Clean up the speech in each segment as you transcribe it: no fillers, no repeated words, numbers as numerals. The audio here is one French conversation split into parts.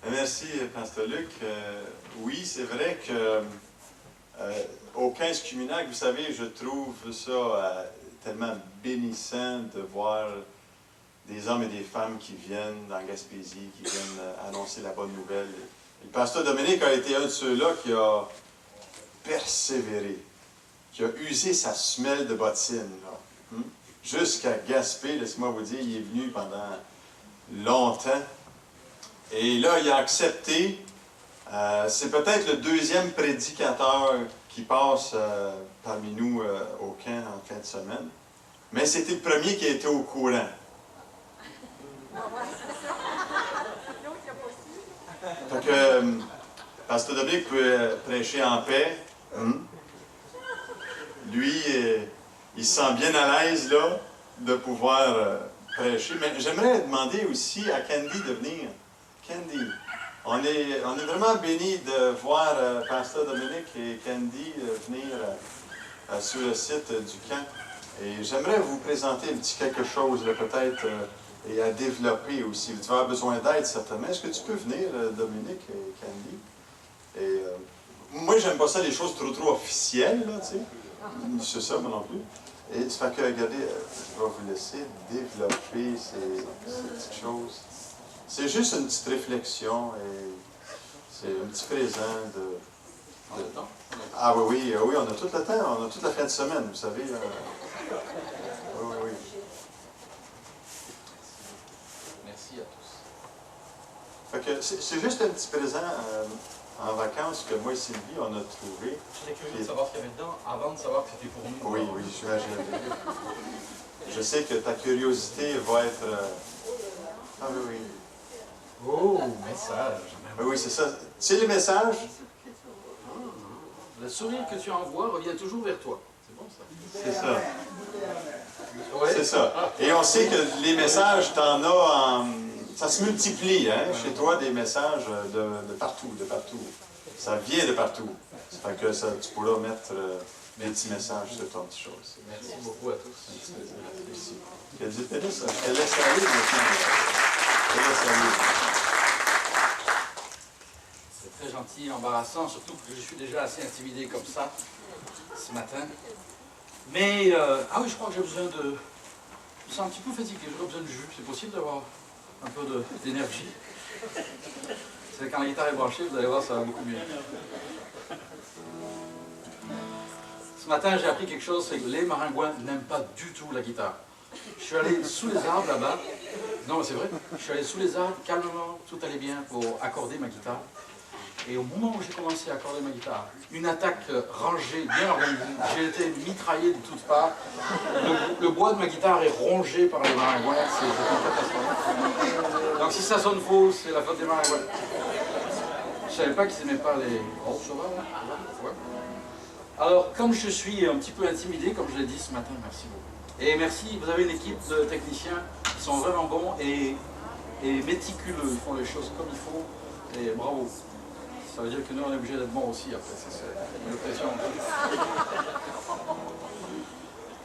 Merci, Pasteur Luc. Oui, c'est vrai que au 15 Cuminac, vous savez, je trouve ça tellement bénissant de voir des hommes et des femmes qui viennent dans Gaspésie, qui viennent annoncer la bonne nouvelle. Le pasteur Dominique a été un de ceux-là qui a persévéré, qui a usé sa semelle de bottine, jusqu'à Gaspé, laissez-moi vous dire, il est venu pendant longtemps. Et là, il a accepté. C'est peut-être le deuxième prédicateur qui passe parmi nous au camp en fin de semaine. Mais c'était le premier qui a été au courant. Fait que Pasteur Dominique peut prêcher en paix. Lui, il se sent bien à l'aise là, de pouvoir prêcher. Mais j'aimerais demander aussi à Candy de venir. Candy, on est vraiment bénis de voir Pasteur Dominique et Candy venir sur le site du camp. Et j'aimerais vous présenter un petit quelque chose, peut-être, et à développer aussi. Tu vas avoir besoin d'aide, certainement. Est-ce que tu peux venir, Dominique et Candy? Et moi, j'aime pas ça, les choses trop officielles, là, tu sais. C'est ça, moi non plus. Et ça fait que, regardez, je vais vous laisser développer ces petites choses. C'est juste une petite réflexion et c'est un petit présent de... Ah oui, on a tout le temps, on a toute la fin de semaine, vous savez. Oui. Merci à tous. Fait que c'est juste un petit présent en vacances que moi et Sylvie, on a trouvé. J'étais curieux de savoir ce qu'il y avait dedans avant de savoir que c'était pour nous. Oui, j'imagine. Je sais que ta curiosité va être... Ah oui. Oh, message. Oui, c'est ça. C'est les messages. Le sourire que tu envoies revient toujours vers toi. C'est bon, ça? C'est ça. Ouais. C'est ça. Et on sait que les messages, t'en as ça se multiplie, hein, chez toi, des messages de partout. Ça vient de partout. Ça fait que tu pourras mettre des petits messages sur ton petit chose. Merci beaucoup à tous. Merci. Elle laisse aller maintenant. Elle laisse aller. C'est très gentil, embarrassant, surtout que je suis déjà assez intimidé comme ça ce matin. Mais, ah oui, je crois que j'ai besoin de... Je me sens un petit peu fatigué, j'aurais besoin de jus. C'est possible d'avoir un peu d'énergie? C'est quand la guitare est branchée, vous allez voir, ça va beaucoup mieux. Ce matin, j'ai appris quelque chose, c'est que les Maringouins n'aiment pas du tout la guitare. Je suis allé sous les arbres là-bas. Non, c'est vrai. Je suis allé sous les arbres, calmement, tout allait bien pour accorder ma guitare. Et au moment où j'ai commencé à accorder ma guitare, une attaque rangée, bien organisée, j'ai été mitraillé de toutes parts. Le bois de ma guitare est rongé par les Maringouins, c'est une catastrophe. Donc si ça sonne faux, c'est la faute des Maringouins. Je ne savais pas qu'ils n'aimaient pas les... Oh, ça va, hein? Ouais. Alors, comme je suis un petit peu intimidé, comme je l'ai dit ce matin, merci beaucoup. Et merci, vous avez une équipe de techniciens qui sont vraiment bons et méticuleux, ils font les choses comme il faut, et bravo. Ça veut dire que nous, on est obligé d'être bons aussi, après, c'est une pression.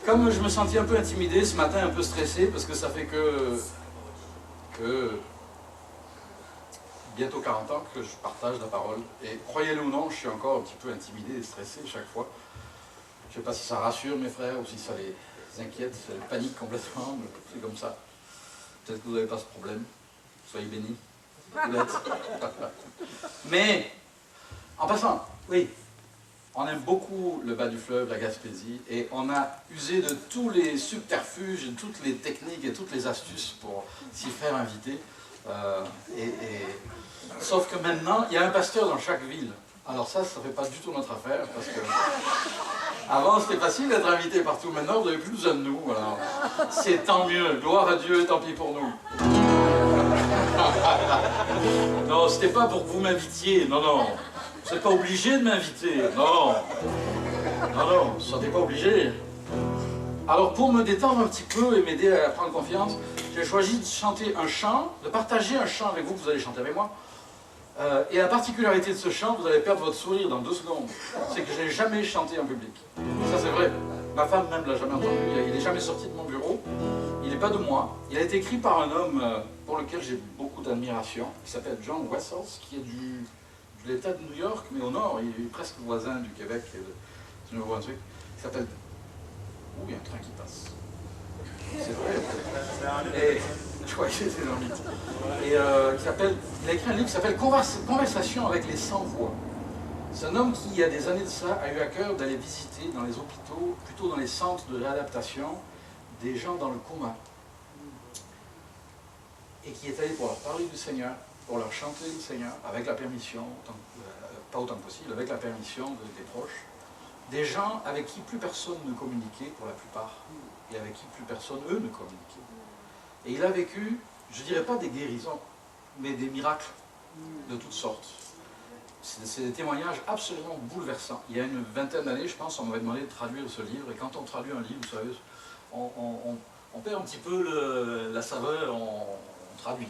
Comme je me sentais un peu intimidé ce matin, un peu stressé, parce que ça fait que bientôt 40 ans que je partage la parole. Et croyez-le ou non, je suis encore un petit peu intimidé et stressé chaque fois. Je ne sais pas si ça rassure mes frères ou si ça les inquiète, ça les panique complètement, mais c'est comme ça. Peut-être que vous n'avez pas ce problème. Soyez bénis. Mais, en passant, oui, on aime beaucoup le bas du fleuve, la Gaspésie, et on a usé de tous les subterfuges, de toutes les techniques et toutes les astuces pour s'y faire inviter. Sauf que maintenant, il y a un pasteur dans chaque ville. Alors ça ne fait pas du tout notre affaire, parce que avant c'était facile d'être invité partout, maintenant vous n'avez plus besoin de nous. Alors c'est tant mieux, gloire à Dieu, tant pis pour nous. Non, c'était pas pour que vous m'invitiez, non, vous n'êtes pas obligé de m'inviter, non, vous ne sentez pas obligé. Alors pour me détendre un petit peu et m'aider à prendre confiance, j'ai choisi de chanter un chant, de partager un chant avec vous, que vous allez chanter avec moi. Et la particularité de ce chant, vous allez perdre votre sourire dans 2 secondes, c'est que je n'ai jamais chanté en public. Ça c'est vrai. Ma femme même ne l'a jamais entendu, il n'est jamais sorti de mon bureau, il est n'est pas de moi. Il a été écrit par un homme pour lequel j'ai beaucoup d'admiration, qui s'appelle John Wessels, qui est de l'État de New York, mais au nord, il est presque voisin du Québec et du Nouveau-Brunswick. Il s'appelle... Ouh, il y a un train qui passe. C'est vrai. Et je crois que c'était dans le mythe. Et il a écrit un livre qui s'appelle Conversation avec les sans-voix. C'est un homme qui, il y a des années de ça, a eu à cœur d'aller visiter dans les hôpitaux, plutôt dans les centres de réadaptation, des gens dans le coma. Et qui est allé pour leur parler du Seigneur, pour leur chanter le Seigneur, avec la permission, pas autant que possible, avec la permission des proches. Des gens avec qui plus personne ne communiquait, pour la plupart, et avec qui plus personne, eux, ne communiquaient. Et il a vécu, je ne dirais pas des guérisons, mais des miracles de toutes sortes. C'est des témoignages absolument bouleversants. Il y a une vingtaine d'années, je pense, on m'avait demandé de traduire ce livre, et quand on traduit un livre, vous savez, on perd un petit peu la saveur, on traduit.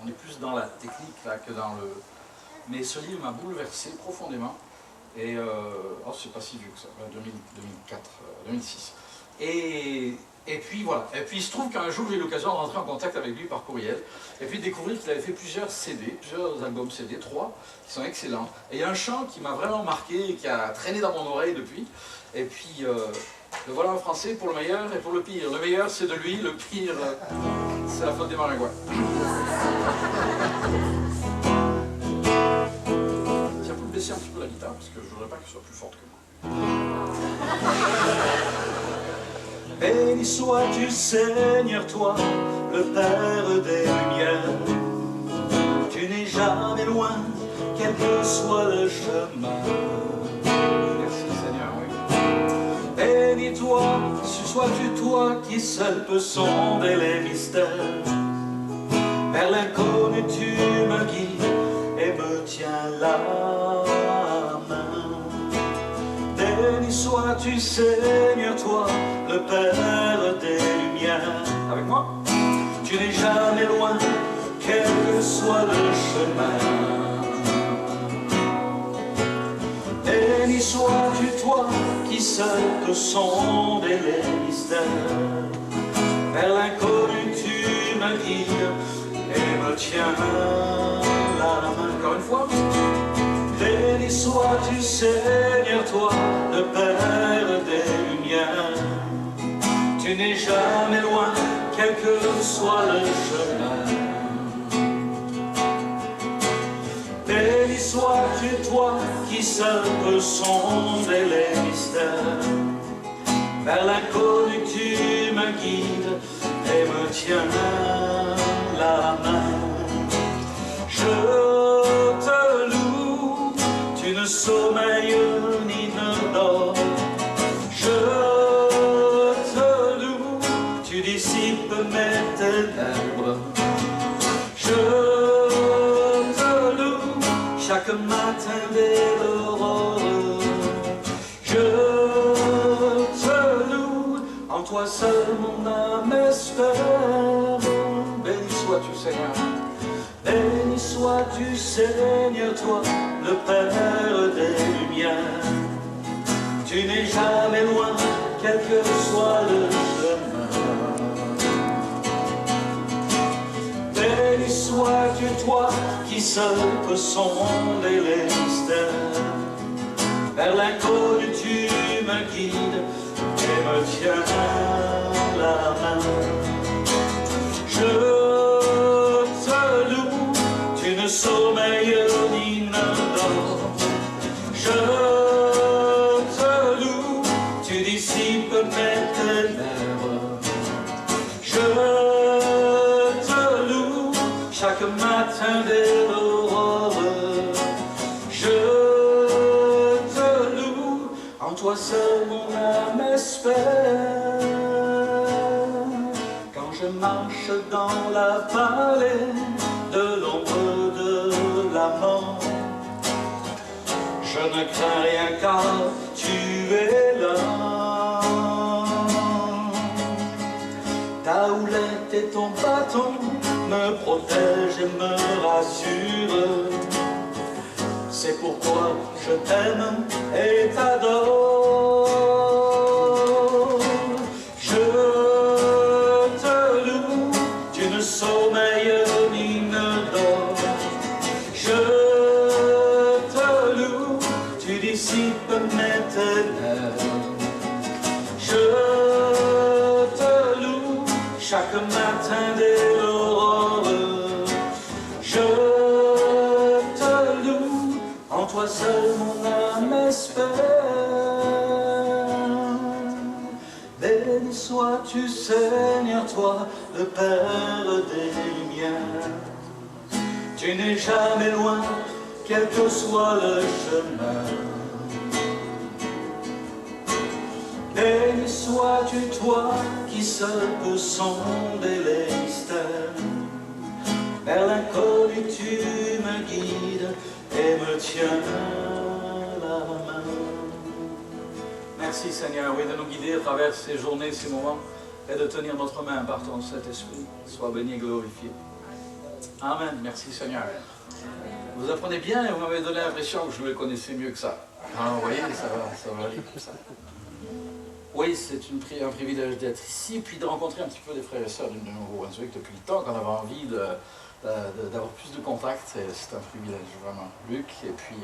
On est plus dans la technique là, que dans le... Mais ce livre m'a bouleversé profondément. Et oh, c'est pas si vieux que ça, 2004, 2006. Et puis voilà. Et puis il se trouve qu'un jour j'ai eu l'occasion de rentrer en contact avec lui par courriel, et puis de découvrir qu'il avait fait plusieurs CD, plusieurs albums CD, 3, qui sont excellents. Et il y a un chant qui m'a vraiment marqué, et qui a traîné dans mon oreille depuis. Et puis le voilà en français pour le meilleur et pour le pire. Le meilleur c'est de lui, le pire c'est la faute des Maringouins. Un petit peu la guitare parce que je voudrais pas qu'elle soit plus forte que moi. Béni sois-tu Seigneur, toi, le Père des Lumières. Tu n'es jamais loin, quel que soit le chemin. Merci Seigneur, oui. Béni-toi, sois-tu toi qui seul peux sonder les mystères. Vers l'inconnu tu me guides et me tiens la main. Béni sois-tu Seigneur, toi, le Père des Lumières. Avec moi. Tu n'es jamais loin, quel que soit le chemin. Béni sois-tu toi, qui seul peut sonder les mystères. Vers l'inconnu tu me guides et me tiens la main. Encore une fois. Béni sois-tu Seigneur, toi, le Père des Lumières. Tu n'es jamais loin, quel que soit le chemin. Béni sois-tu toi, qui seul peut sonder les mystères. Vers l'inconnu tu me guides et me tiens la main. Je te loue, tu ne sommeilles ni ne dors. Je te loue, tu dissipes mes ténèbres. Je te loue, chaque matin dès l'aurore. Je te loue, en toi seul mon âme espère. Béni sois-tu Seigneur. Béni sois-tu Seigneur, toi, le Père des Lumières. Tu n'es jamais loin, quel que soit le chemin. Béni sois-tu toi, qui seul peut sonder les mystères. Vers l'inconnu tu me guides et me tiens la main. Je tu ne sommeilles ni ne dors. Je te loue, tu dissipes mes ténèbres. Je te loue, chaque matin dès l'aurore. Je te loue, en toi seul mon âme espère. Quand je marche dans la vallée de l'ombre de la mort, je ne crains rien car tu es là. Ta houlette et ton bâton me protègent et me rassurent. C'est pourquoi je t'aime et t'adore. Je te loue, Je te loue chaque matin dès l'aurore. Je te loue, en toi seul mon âme espère. Béni sois-tu Seigneur, toi le Père des lumières. Tu n'es jamais loin, quel que soit le chemin. Béni sois-tu toi qui seul peux sonder les mystères. Vers l'inconnu tu me guides et me tiens la main. Merci Seigneur, oui, de nous guider à travers ces journées, ces moments, et de tenir notre main par ton Saint-Esprit. Sois béni et glorifié. Amen. Merci Seigneur. Vous apprenez bien et vous m'avez donné l'impression que je le connaissais mieux que ça. Ah, vous voyez, ça va aller comme ça. Oui, c'est un privilège d'être ici, puis de rencontrer un petit peu des frères et sœurs du Nouveau-Brunswick depuis le temps qu'on avait envie d'avoir plus de contacts. C'est un privilège, vraiment. Luc et puis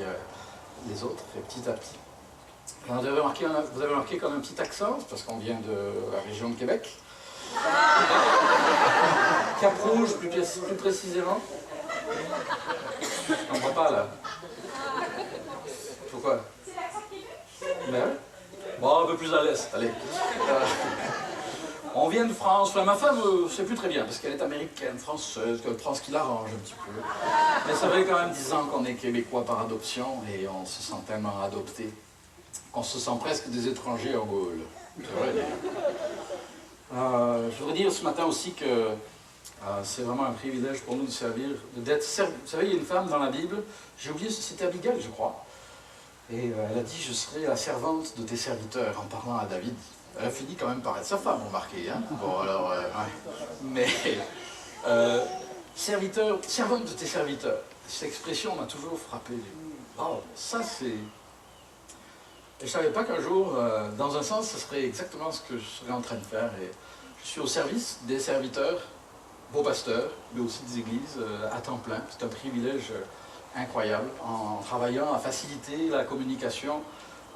les autres, et petit à petit. Vous avez remarqué comme un petit accent, parce qu'on vient de la région de Québec. Cap-Rouge, plus précisément. On ne voit pas là. Pourquoi? Ben oui. Bon, un peu plus à l'est, allez. On vient de France. Enfin, ma femme ne sait plus très bien, parce qu'elle est américaine, française, France qui l'arrange un petit peu. Mais ça fait quand même 10 ans qu'on est québécois par adoption, et on se sent tellement adopté qu'on se sent presque des étrangers en Gaule. C'est vrai. Je voudrais dire ce matin aussi que c'est vraiment un privilège pour nous de servir, d'être servi. Vous savez, il y a une femme dans la Bible, j'ai oublié, c'était Abigail, je crois. Et elle a dit, je serai la servante de tes serviteurs, en parlant à David. Elle a fini quand même par être sa femme, remarquez. Hein? Bon, alors, ouais. Mais, servante de tes serviteurs. Cette expression m'a toujours frappé. Oh, ça c'est... Et je ne savais pas qu'un jour, dans un sens, ce serait exactement ce que je serais en train de faire. Et je suis au service des serviteurs, beaux pasteurs, mais aussi des églises à temps plein. C'est un privilège incroyable, en travaillant à faciliter la communication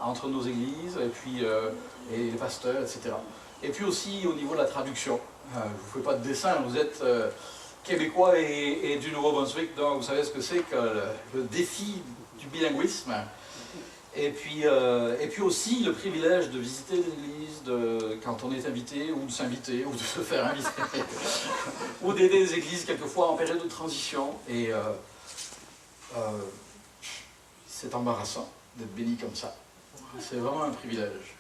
entre nos églises et puis et les pasteurs, etc. Et puis aussi au niveau de la traduction. Je ne vous fais pas de dessin, vous êtes québécois et du Nouveau-Brunswick, donc vous savez ce que c'est que le défi du bilinguisme. Et puis aussi le privilège de visiter l'église quand on est invité, ou de s'inviter, ou de se faire inviter, ou d'aider les églises quelquefois en période de transition. Et c'est embarrassant d'être béni comme ça. C'est vraiment un privilège.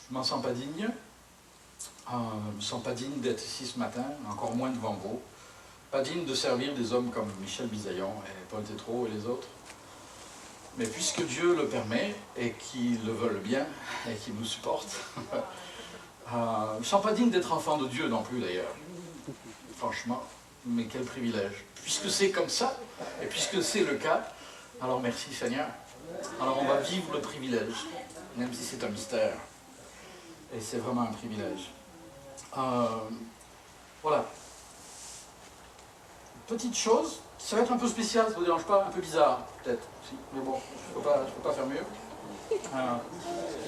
Je ne m'en sens pas digne. Je ne me sens pas digne d'être ici ce matin, encore moins devant vous. Pas digne de servir des hommes comme Michel Bisaillon et Paul Tétrault et les autres. Mais puisque Dieu le permet, et qu'ils le veulent bien, et qu'ils nous supportent, je ne me sens pas digne d'être enfant de Dieu non plus d'ailleurs. Franchement, mais quel privilège. Puisque c'est comme ça, et puisque c'est le cas, alors merci Seigneur. Alors on va vivre le privilège, même si c'est un mystère. Et c'est vraiment un privilège. Voilà. Petite chose, ça va être un peu spécial, ça ne vous dérange pas, un peu bizarre peut-être, si, mais bon, je ne peux pas faire mieux.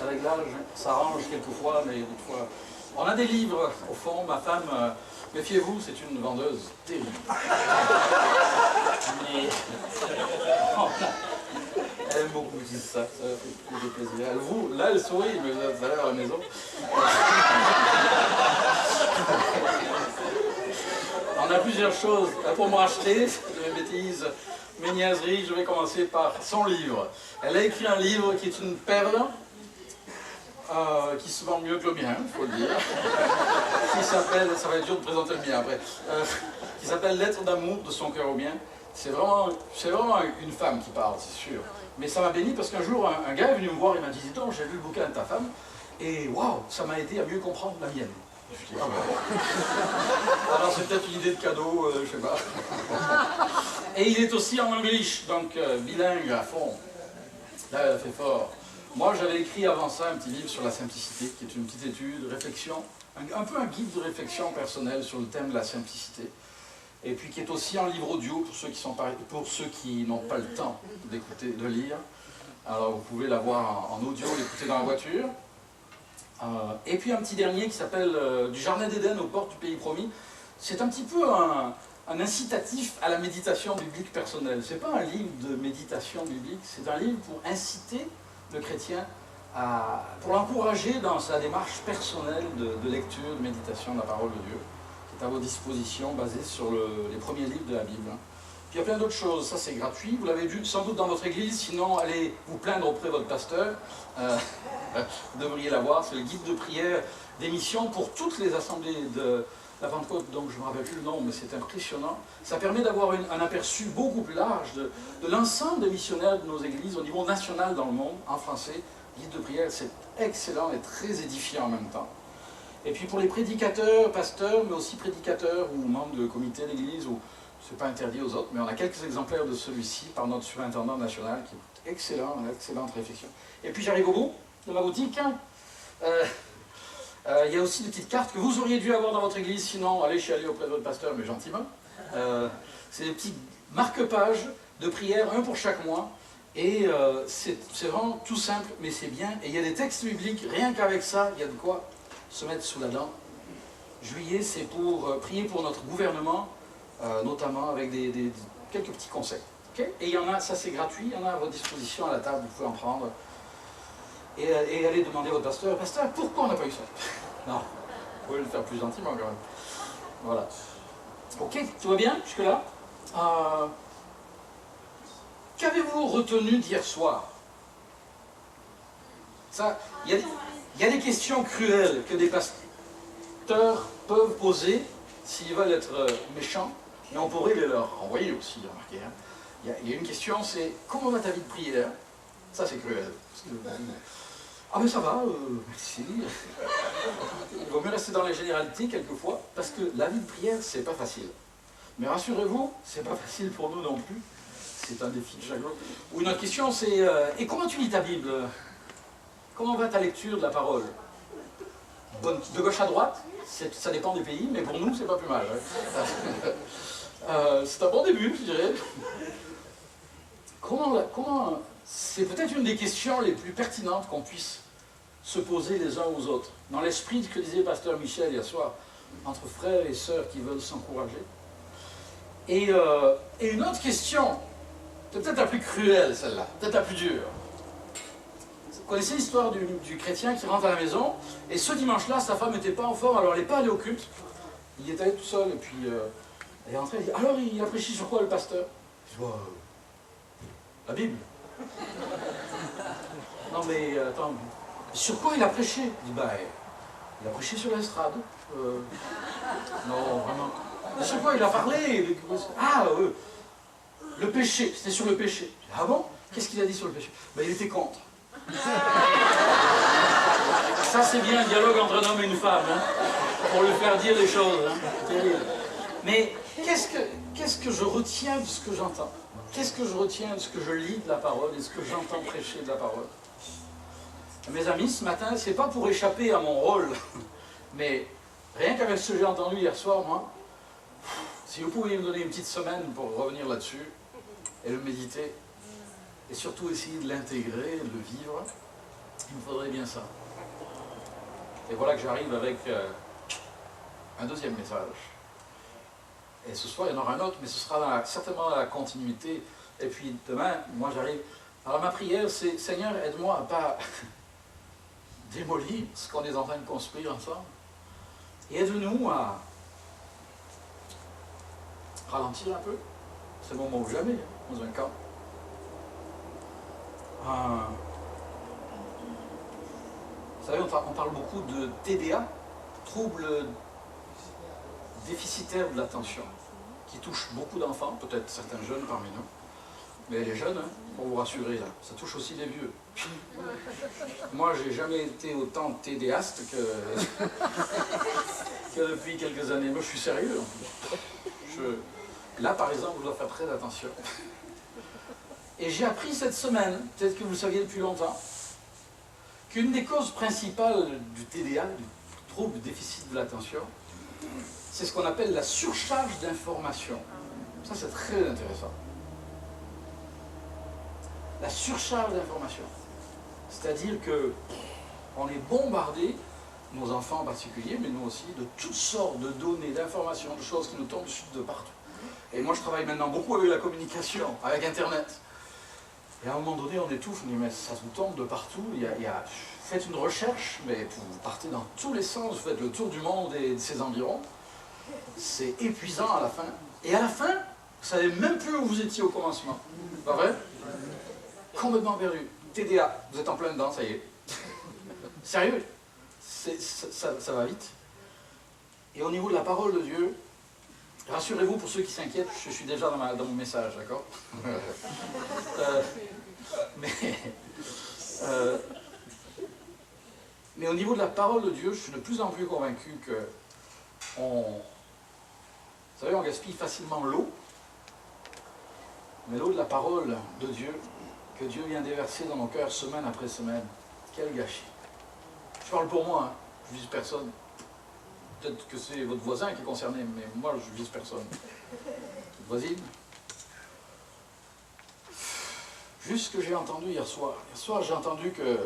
Avec l'âge, ça arrange quelquefois, mais d'autres fois... On a des livres, au fond, ma femme, méfiez-vous, c'est une vendeuse terrible. Mais... Elle aime beaucoup dire ça fait plus de plaisir. Là, elle sourit, mais vous allez à la maison. On a plusieurs choses pour me racheter, mes bêtises, mes niaiseries. Je vais commencer par son livre. Elle a écrit un livre qui est une perle, qui se vend mieux que le mien, il faut le dire, qui s'appelle, ça va être dur de présenter le mien après, qui s'appelle Lettre d'amour de son cœur au mien. C'est vraiment une femme qui parle, c'est sûr. Mais ça m'a béni parce qu'un jour, un gars est venu me voir et m'a dit, dis donc, j'ai lu le bouquin de ta femme, et waouh, ça m'a aidé à mieux comprendre la mienne. Je dis, ah ben. Alors c'est peut-être une idée de cadeau, je sais pas. Et il est aussi en anglais, donc bilingue à fond. Là, elle a fait fort. Moi, j'avais écrit avant ça un petit livre sur la simplicité, qui est une petite étude, réflexion, un peu un guide de réflexion personnelle sur le thème de la simplicité. Et puis qui est aussi un livre audio pour ceux qui n'ont pas le temps d'écouter, de lire. Alors vous pouvez l'avoir en audio, l'écouter dans la voiture. Et puis un petit dernier qui s'appelle Du Jardin d'Éden aux portes du pays promis. C'est un petit peu un incitatif à la méditation biblique personnelle. Ce n'est pas un livre de méditation biblique, c'est un livre pour inciter le chrétien, pour l'encourager dans sa démarche personnelle de lecture, de méditation de la parole de Dieu, qui est à vos dispositions, basé sur les premiers livres de la Bible. Puis il y a plein d'autres choses, ça c'est gratuit, vous l'avez vu sans doute dans votre église, sinon allez vous plaindre auprès de votre pasteur. Vous devriez l'avoir, c'est le guide de prière d'émission pour toutes les assemblées de la Pentecôte, donc je ne me rappelle plus le nom, mais c'est impressionnant. Ça permet d'avoir un aperçu beaucoup plus large de l'ensemble des missionnaires de nos églises au niveau national dans le monde, en français. Guide de prière, c'est excellent et très édifiant en même temps. Et puis pour les prédicateurs, pasteurs, mais aussi prédicateurs ou membres de comité d'église, ou ce n'est pas interdit aux autres, mais on a quelques exemplaires de celui-ci par notre surintendant national, qui est excellent, une excellente réflexion. Et puis j'arrive au bout de ma boutique. Il y a aussi des petites cartes que vous auriez dû avoir dans votre église, sinon allez chez aller auprès de votre pasteur, mais gentiment. C'est des petits marque-pages de prière, un pour chaque mois. Et c'est vraiment tout simple, mais c'est bien. Et il y a des textes bibliques, rien qu'avec ça, il y a de quoi se mettre sous la dent. Juillet, c'est pour prier pour notre gouvernement, notamment avec quelques petits conseils. Okay? Et il y en a, ça c'est gratuit, il y en a à votre disposition à la table, vous pouvez en prendre. Et allez demander à votre pasteur, pasteur, pourquoi on n'a pas eu ça? Non, vous pouvez le faire plus gentiment quand même. Voilà. Ok, tout va bien jusque-là? Qu'avez-vous retenu d'hier soir? Il y a des questions cruelles que des pasteurs peuvent poser s'ils veulent être méchants, mais on pourrait les leur envoyer aussi, remarquez. Hein. Il y a une question, c'est comment va ta vie de prière? Ça c'est cruel. Ah mais ça va, merci. Il vaut mieux rester dans les généralités quelquefois, parce que la vie de prière, c'est pas facile. Mais rassurez-vous, c'est pas facile pour nous non plus. C'est un défi de chaque jour. Ou une autre question, c'est et comment tu lis ta Bible? Comment va ta lecture de la parole? De gauche à droite, ça dépend des pays, mais pour nous, c'est pas plus mal. Ouais. C'est un bon début, je dirais. Comment c'est peut-être une des questions les plus pertinentes qu'on puisse se poser les uns aux autres. Dans l'esprit que disait pasteur Michel hier soir, entre frères et sœurs qui veulent s'encourager. Et une autre question, c'est peut-être la plus cruelle celle-là, peut-être la plus dure. Vous connaissez l'histoire du chrétien qui rentre à la maison, et ce dimanche-là, sa femme n'était pas en forme, alors elle n'est pas allée au culte. Il est allé tout seul, et puis elle est rentrée, elle dit, alors il a prêché sur quoi le pasteur? Je vois, la Bible. Non mais attends, sur quoi il a prêché? Il dit, bah, il a prêché sur l'estrade. Non, vraiment. Mais sur quoi il a parlé? Ah, le péché, c'était sur le péché. Ah bon? Qu'est-ce qu'il a dit sur le péché? Ben, il était contre. Ça c'est bien un dialogue entre un homme et une femme, hein, pour lui faire dire les choses. Hein. Terrible. Mais qu'est-ce que je retiens de ce que j'entends? Qu'est-ce que je retiens de ce que je lis de la parole et ce que j'entends prêcher de la parole? Mes amis, ce matin, c'est pas pour échapper à mon rôle, mais rien qu'avec ce que j'ai entendu hier soir, moi, si vous pouviez me donner une petite semaine pour revenir là-dessus et le méditer, et surtout essayer de l'intégrer, de le vivre, il me faudrait bien ça. Et voilà que j'arrive avec un deuxième message. Et ce soir, il y en aura un autre, mais ce sera certainement la continuité. Et puis demain, moi j'arrive. Alors ma prière, c'est Seigneur, aide-moi à ne pas démolir ce qu'on est en train de construire ensemble. Et aide-nous à ralentir un peu. C'est le moment ou jamais, hein, dans un camp. Vous savez, on parle beaucoup de TDA, trouble déficitaire de l'attention, qui touche beaucoup d'enfants, peut-être certains jeunes parmi nous. Mais les jeunes, hein, pour vous rassurer, là, ça touche aussi les vieux. Moi, j'ai jamais été autant TDAste que depuis quelques années. Moi, je suis sérieux, en plus. Là, par exemple, je dois faire très attention. Et j'ai appris cette semaine, peut-être que vous le saviez depuis longtemps, qu'une des causes principales du TDA, du trouble déficit de l'attention, c'est ce qu'on appelle la surcharge d'informations. Ça, c'est très intéressant. la surcharge d'informations. C'est-à-dire que on est bombardé, nos enfants en particulier, mais nous aussi, de toutes sortes de données, d'informations, de choses qui nous tombent dessus de partout. Et moi, je travaille maintenant beaucoup avec la communication, avec Internet. Et à un moment donné, on étouffe, on dit, mais ça vous tombe de partout. Faites une recherche, mais vous partez dans tous les sens, vous faites le tour du monde et de ses environs. C'est épuisant à la fin. Et à la fin, vous ne savez même plus où vous étiez au commencement. Pas vrai? Complètement perdu. TDA, vous êtes en plein dedans, ça y est. Sérieux, ça va vite. Et au niveau de la parole de Dieu, rassurez-vous pour ceux qui s'inquiètent, je suis déjà dans mon message, d'accord? Mais au niveau de la parole de Dieu, je suis de plus en plus convaincu que vous savez, on gaspille facilement l'eau, mais l'eau de la parole de Dieu, que Dieu vient déverser dans nos cœurs semaine après semaine, quel gâchis. Je parle pour moi, hein. Je vise personne. Peut-être que c'est votre voisin qui est concerné, mais moi je vise personne. Votre voisine. Juste ce que j'ai entendu hier soir. Hier soir j'ai entendu que,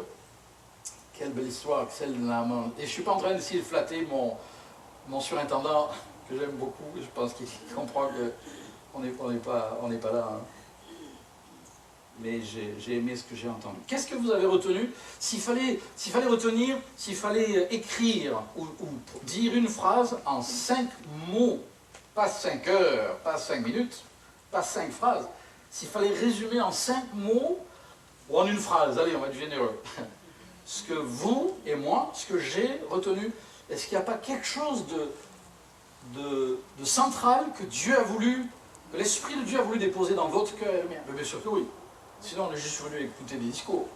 quelle belle histoire, celle de Naaman. Et je ne suis pas en train d'essayer de flatter mon surintendant, que j'aime beaucoup. Je pense qu'il comprend qu'on n'est pas là. Hein. Mais j'ai aimé ce que j'ai entendu. Qu'est-ce que vous avez retenu? S'il fallait retenir, s'il fallait écrire ou dire une phrase en 5 mots, pas 5 heures, pas 5 minutes, pas 5 phrases, s'il fallait résumer en 5 mots, ou en une phrase, allez, on va être généreux, ce que vous et moi, ce que j'ai retenu, est-ce qu'il n'y a pas quelque chose de central que Dieu a voulu, que l'Esprit de Dieu a voulu déposer dans votre cœur et le mien? Bien sûr que oui. Sinon, on est juste venu écouter des discours.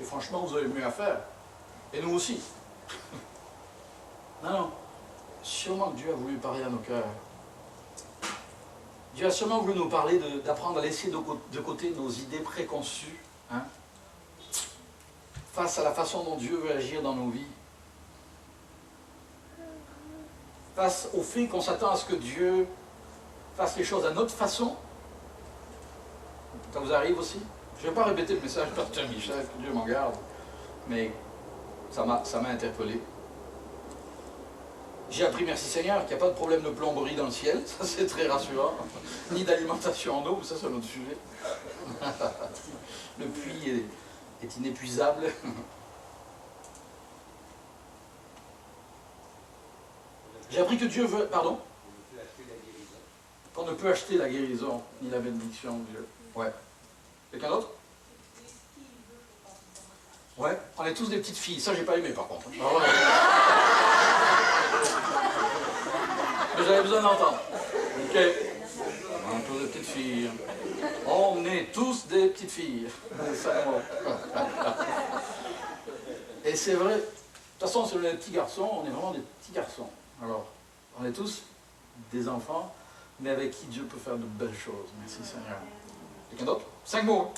Et franchement, vous avez mieux à faire. Et nous aussi. Non. Sûrement que Dieu a voulu parler à nos cœurs. Dieu a sûrement voulu nous parler d'apprendre à laisser de côté nos idées préconçues. Hein, face à la façon dont Dieu veut agir dans nos vies. Face au fait qu'on s'attend à ce que Dieu fasse les choses à notre façon. Ça vous arrive aussi? Je ne vais pas répéter le message de Pasteur Michel, que Dieu m'en garde, mais ça m'a interpellé. J'ai appris, merci Seigneur, qu'il n'y a pas de problème de plomberie dans le ciel, ça c'est très rassurant, ni d'alimentation en eau, ça c'est un autre sujet. Le puits est inépuisable. J'ai appris que Dieu veut... Pardon? Qu'on ne peut acheter la guérison, ni la bénédiction de Dieu. Ouais. Quelqu'un d'autre? Ouais, on est tous des petites filles. Ça, j'ai pas aimé, par contre. Alors, ouais. Mais j'avais besoin d'entendre. Ok. On est tous des petites filles. On est tous des petites filles. Et c'est vrai. De toute façon, sur les petits garçons, on est vraiment des petits garçons. Alors, on est tous des enfants, mais avec qui Dieu peut faire de belles choses. Merci Seigneur. Quelqu'un d'autre? 5 mots.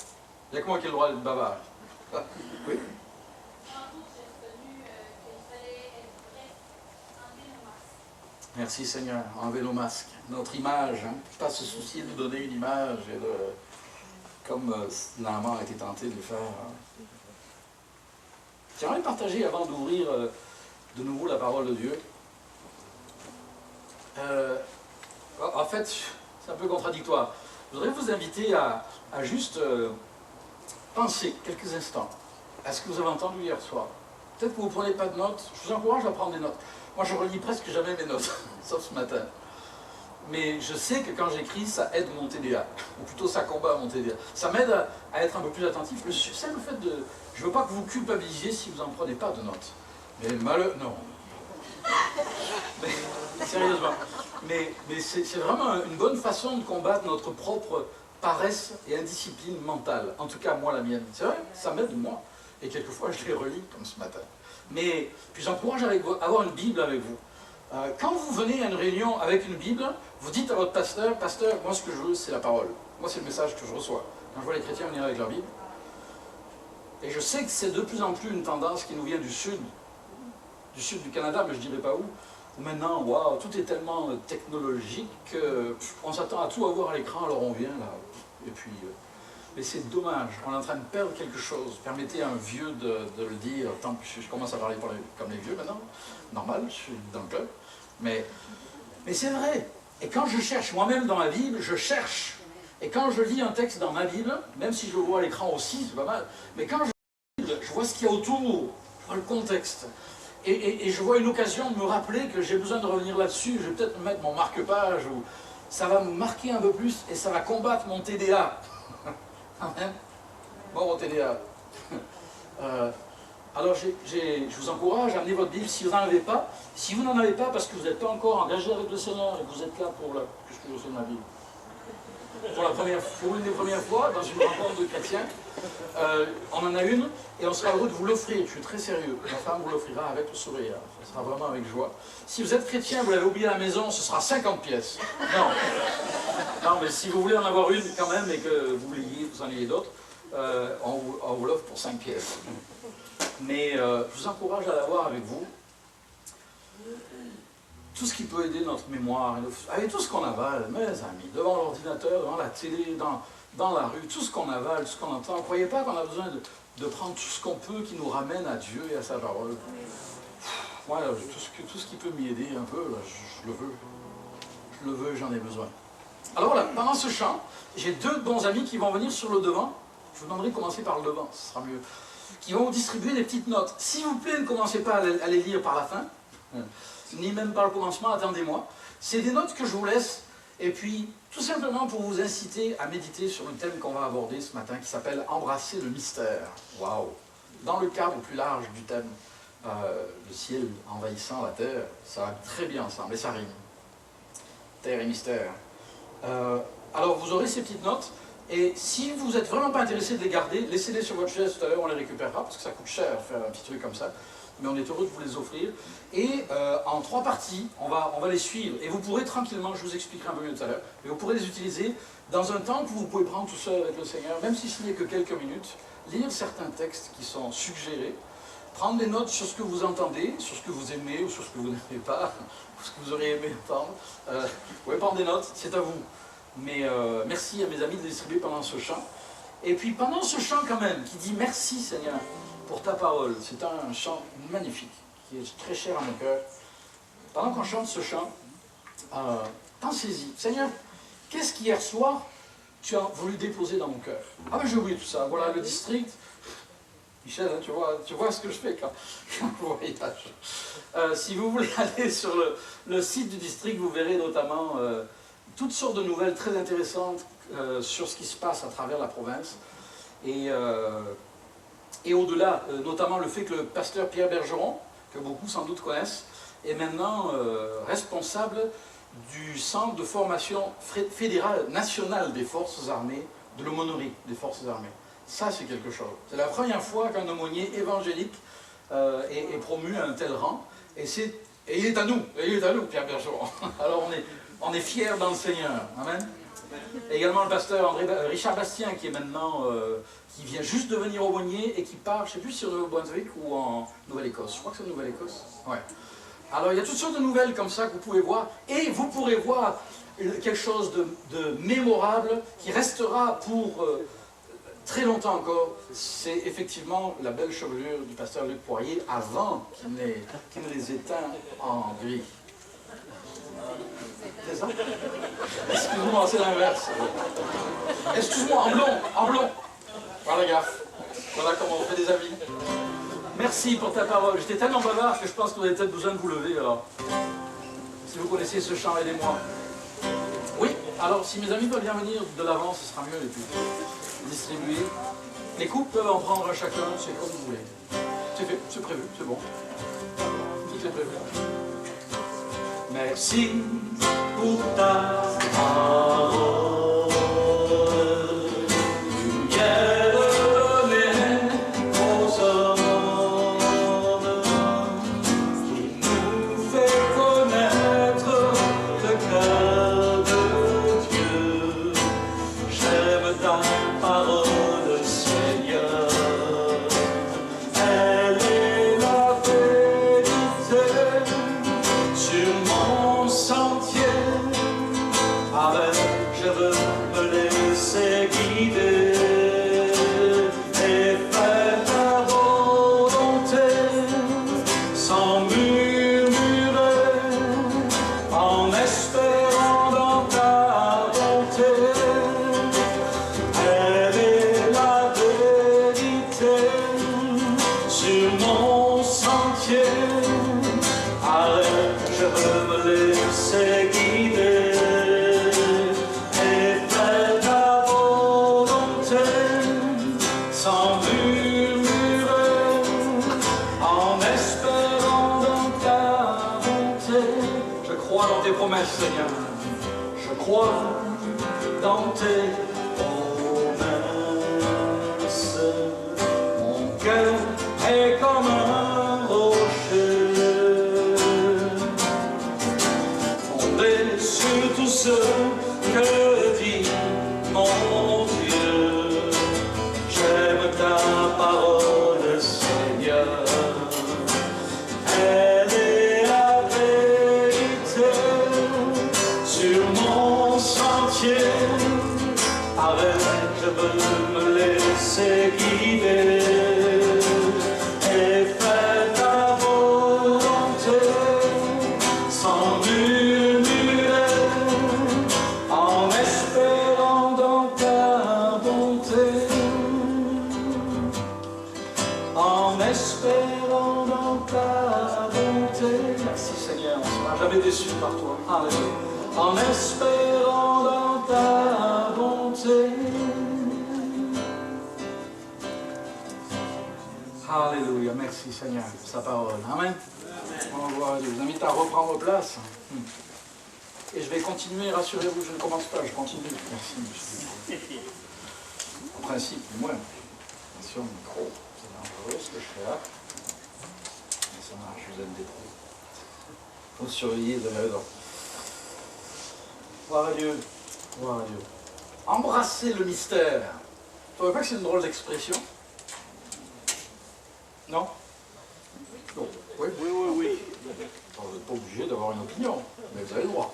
Il n'y a que moi qui ai le droit d'être bavard. Oui? Merci Seigneur. Enlever nos masques. Notre image. Hein? Pas se soucier de nous donner une image. Et comme Naaman a été tenté de le faire. Hein? J'aimerais partager avant d'ouvrir de nouveau la parole de Dieu. En fait, c'est un peu contradictoire. Je voudrais vous inviter à juste penser quelques instants à ce que vous avez entendu hier soir. Peut-être que vous ne prenez pas de notes. Je vous encourage à prendre des notes. Moi, je relis presque jamais mes notes, sauf ce matin. Mais je sais que quand j'écris, ça aide mon TDA. Ou plutôt, ça combat mon TDA. Ça m'aide à être un peu plus attentif. Le fait de... Je ne veux pas que vous culpabilisiez si vous n'en prenez pas de notes. Mais non. Mais, sérieusement. Mais c'est vraiment une bonne façon de combattre notre propre paresse et indiscipline mentale. En tout cas, moi, la mienne. C'est vrai, ça m'aide moi. Et quelquefois, je les relis, comme ce matin. Mais puis j'encourage à avoir une Bible avec vous. Quand vous venez à une réunion avec une Bible, vous dites à votre pasteur, pasteur, moi ce que je veux, c'est la parole. Moi, c'est le message que je reçois. Quand je vois les chrétiens venir avec leur Bible. Et je sais que c'est de plus en plus une tendance qui nous vient du sud du Canada, mais je ne dirais pas où maintenant, waouh, tout est tellement technologique qu'on s'attend à tout avoir à l'écran, alors on vient là. Et puis, Mais c'est dommage, on est en train de perdre quelque chose. Permettez à un vieux de le dire, tant que je commence à parler comme les vieux maintenant, normal, je suis dans le club. Mais c'est vrai. Et quand je cherche, moi-même dans ma Bible, je cherche. Et quand je lis un texte dans ma Bible, même si je le vois à l'écran aussi, c'est pas mal, mais quand je lis la Bible, je vois ce qu'il y a autour, je vois le contexte. Et je vois une occasion de me rappeler que j'ai besoin de revenir là-dessus, je vais peut-être me mettre mon marque-page, ou ça va me marquer un peu plus, et ça va combattre mon TDA. Amen. Bon, mon TDA. Alors, je vous encourage à amener votre Bible si vous n'en avez pas. Si vous n'en avez pas, parce que vous n'êtes pas encore engagé avec le Seigneur, et que vous êtes là pour qu'est-ce que je fais de ma Bible? Pour une des premières fois, dans une rencontre de chrétiens, on en a une, et on sera heureux de vous l'offrir. Je suis très sérieux. Ma femme vous l'offrira avec le sourire. Ce sera vraiment avec joie. Si vous êtes chrétien, vous l'avez oublié à la maison, ce sera 50 pièces. Non. Non, mais si vous voulez en avoir une quand même, et que vous en ayez d'autres, on vous l'offre pour 5 pièces. Mais je vous encourage à l'avoir avec vous. Tout ce qui peut aider notre mémoire, avec tout ce qu'on avale, mes amis, devant l'ordinateur, devant la télé, dans la rue, tout ce qu'on avale, tout ce qu'on entend. Ne croyez pas qu'on a besoin de prendre tout ce qu'on peut qui nous ramène à Dieu et à sa parole. Voilà, tout ce qui peut m'y aider un peu, là, je le veux. Je le veux, j'en ai besoin. Alors voilà, pendant ce chant, j'ai 2 bons amis qui vont venir sur le devant. Je vous demanderai de commencer par le devant, ce sera mieux. Qui vont vous distribuer des petites notes. S'il vous plaît, ne commencez pas à les lire par la fin. Ni même par le commencement, attendez-moi. C'est des notes que je vous laisse, et puis tout simplement pour vous inciter à méditer sur le thème qu'on va aborder ce matin, qui s'appelle « Embrasser le mystère ». Waouh! Dans le cadre plus large du thème, le ciel envahissant la terre, ça va très bien ensemble, et ça rime. Terre et mystère. Alors vous aurez ces petites notes, et si vous n'êtes vraiment pas intéressé de les garder, laissez-les sur votre chaise tout à l'heure, on les récupérera, parce que ça coûte cher faire un petit truc comme ça. Mais on est heureux de vous les offrir. Et en 3 parties, on va les suivre. Et vous pourrez tranquillement, je vous expliquerai un peu mieux tout à l'heure, mais vous pourrez les utiliser dans un temps que vous pouvez prendre tout seul avec le Seigneur, même si ce n'est que quelques minutes, lire certains textes qui sont suggérés, prendre des notes sur ce que vous entendez, sur ce que vous aimez ou sur ce que vous n'aimez pas, ou ce que vous auriez aimé entendre. Vous pouvez prendre des notes, c'est à vous. Mais merci à mes amis de les distribuer pendant ce chant. Et puis pendant ce chant quand même, qui dit « Merci Seigneur » pour ta parole, c'est un chant magnifique, qui est très cher à mon cœur. Pendant qu'on chante ce chant, pensez-y. Seigneur, qu'est-ce qu'hier soir, tu as voulu déposer dans mon cœur? Ah ben j'ai oublié tout ça, voilà le district. Michel, hein, tu vois ce que je fais quand je voyage. Si vous voulez aller sur le site du district, vous verrez notamment toutes sortes de nouvelles très intéressantes sur ce qui se passe à travers la province. Et au-delà, notamment le fait que le pasteur Pierre Bergeron, que beaucoup sans doute connaissent, est maintenant responsable du centre de formation fédéral national des forces armées, de l'aumônerie des forces armées. Ça, c'est quelque chose. C'est la première fois qu'un aumônier évangélique est promu à un tel rang, et il est à nous, Pierre Bergeron. Alors on est fiers dans le Seigneur. Amen. Et également le pasteur Richard Bastien, qui est maintenant, qui vient juste de venir aumônier et qui part, je ne sais plus si c'est au Nouveau-Brunswick ou en Nouvelle-Écosse. Je crois que c'est en Nouvelle-Écosse. Ouais. Alors il y a toutes sortes de nouvelles comme ça que vous pouvez voir, et vous pourrez voir quelque chose de mémorable qui restera pour très longtemps encore. C'est effectivement la belle chevelure du pasteur Luc Poirier avant qu'il ne les éteint en gris. C'est ça? Excuse-moi, c'est l'inverse. Excuse-moi, en blond. Voilà, gaffe. Voilà comment on fait des amis. Merci pour ta parole. J'étais tellement bavard que je pense que vous avez peut-être besoin de vous lever. Alors, si vous connaissez ce chant, aidez-moi. Oui, alors si mes amis peuvent bien venir de l'avant, ce sera mieux et puis distribuer. Les coupes peuvent en prendre un chacun, c'est comme vous voulez. C'est fait, c'est prévu, c'est bon. Tout est prévu. Merci pour ta parole, lumière donnée aux hommes, qui nous fait connaître le cœur de Dieu. J'aime ta parole, Seigneur, elle est la vérité sur mon sentier. Avec, je veux me laisser guider. tes promesses, Seigneur. Je crois dans tes promesses. Mon cœur est comme un rocher, fondé sur tout ce que dit mon Dieu. J'aime ta parole, Seigneur. Elle est la vérité sur mon sentier. Avec, je veux me laisser guider et faire ta volonté sans murmurer, en espérant dans ta bonté, en espérant dans ta bonté. Merci Seigneur, on ne sera jamais déçu par toi. Alléluia. En espérant dans ta bonté. Alléluia, merci Seigneur pour sa parole. Amen. On va je vous invite à reprendre place. Et je vais continuer, rassurez-vous, je ne commence pas, je continue. Merci, monsieur. En principe, du moins. Attention, le micro, c'est dangereux ce que je fais là. Mais ça marche, je vous aime des pros. Il faut surveiller de là-dedans. Gloire à Dieu. Gloire à Dieu. Embrasser le mystère. Vous ne trouvez pas que c'est une drôle d'expression? Non? Non. Oui, oui, oui, oui. Vous n'êtes pas obligé d'avoir une opinion, mais vous avez le droit.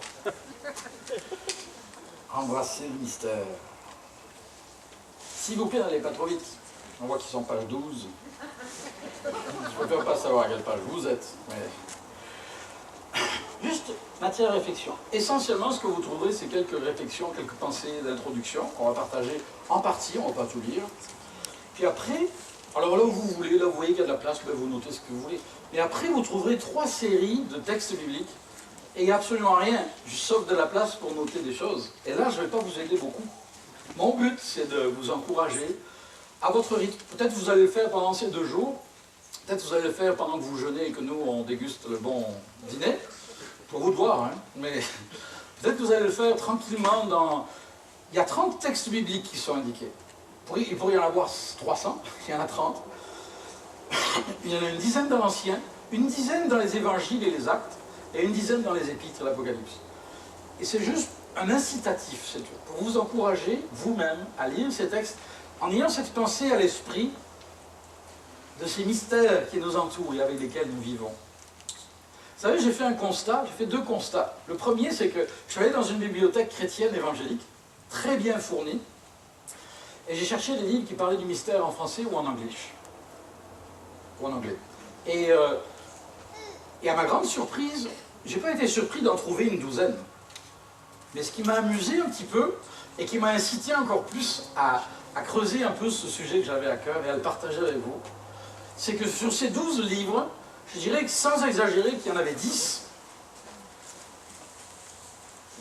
Embrasser le mystère. S'il vous plaît, n'allez pas trop vite. On voit qu'ils sont page 12. Je ne préfère pas savoir à quelle page vous êtes, mais... Juste matière à réflexion. Essentiellement, ce que vous trouverez, c'est quelques réflexions, quelques pensées d'introduction qu'on va partager en partie, on ne va pas tout lire. Puis après, alors là où vous voulez, là vous voyez qu'il y a de la place, là vous notez ce que vous voulez. Mais après, vous trouverez 3 séries de textes bibliques et il n'y a absolument rien, sauf de la place pour noter des choses. Et là, je ne vais pas vous aider beaucoup. Mon but, c'est de vous encourager à votre rythme. Peut-être vous allez le faire pendant ces 2 jours, peut-être vous allez le faire pendant que vous jeûnez et que nous, on déguste le bon dîner. Pour vous de voir, hein, mais peut-être que vous allez le faire tranquillement dans... Il y a 30 textes bibliques qui sont indiqués. Il pourrait y en avoir 300, il y en a 30. Il y en a une dizaine dans l'Ancien, une dizaine dans les Évangiles et les Actes, et une dizaine dans les Épîtres et l'Apocalypse. Et c'est juste un incitatif, c'est tout, pour vous encourager, vous-même, à lire ces textes, en ayant cette pensée à l'esprit de ces mystères qui nous entourent et avec lesquels nous vivons. Vous savez, j'ai fait un constat, j'ai fait 2 constats. Le premier, c'est que je suis allé dans une bibliothèque chrétienne évangélique, très bien fournie, et j'ai cherché des livres qui parlaient du mystère en français ou en anglais. Et à ma grande surprise, je n'ai pas été surpris d'en trouver une douzaine. Mais ce qui m'a amusé un petit peu, et qui m'a incité encore plus à creuser un peu ce sujet que j'avais à cœur et à le partager avec vous, c'est que sur ces 12 livres, je dirais que sans exagérer qu'il y en avait 10,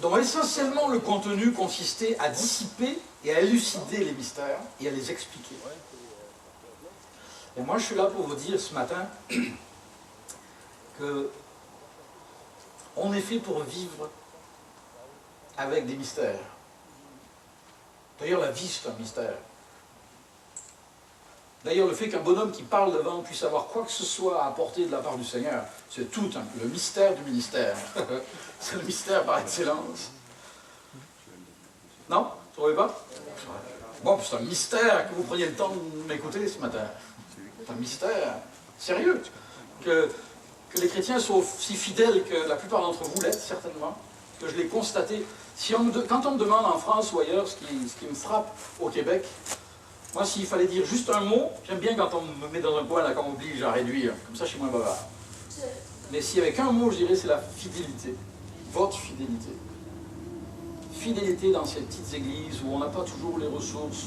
dont essentiellement le contenu consistait à dissiper et à élucider les mystères et à les expliquer. Et moi je suis là pour vous dire ce matin que on est fait pour vivre avec des mystères. D'ailleurs la vie c'est un mystère. D'ailleurs, le fait qu'un bonhomme qui parle devant puisse avoir quoi que ce soit à apporter de la part du Seigneur, c'est tout le mystère du ministère. C'est le mystère par excellence. Non? Vous ne trouvez pas? Bon, c'est un mystère que vous preniez le temps de m'écouter ce matin. C'est un mystère sérieux. Que les chrétiens soient aussi fidèles que la plupart d'entre vous l'êtes, certainement. Que je l'ai constaté. Quand on me demande en France ou ailleurs, ce qui me frappe au Québec, moi, s'il fallait dire juste un mot, j'aime bien quand on me met dans un coin, là, qu'on m'oblige à réduire. Comme ça, je suis moins bavard. Mais s'il y avait qu'un mot, je dirais, c'est la fidélité. Votre fidélité. Fidélité dans ces petites églises où on n'a pas toujours les ressources.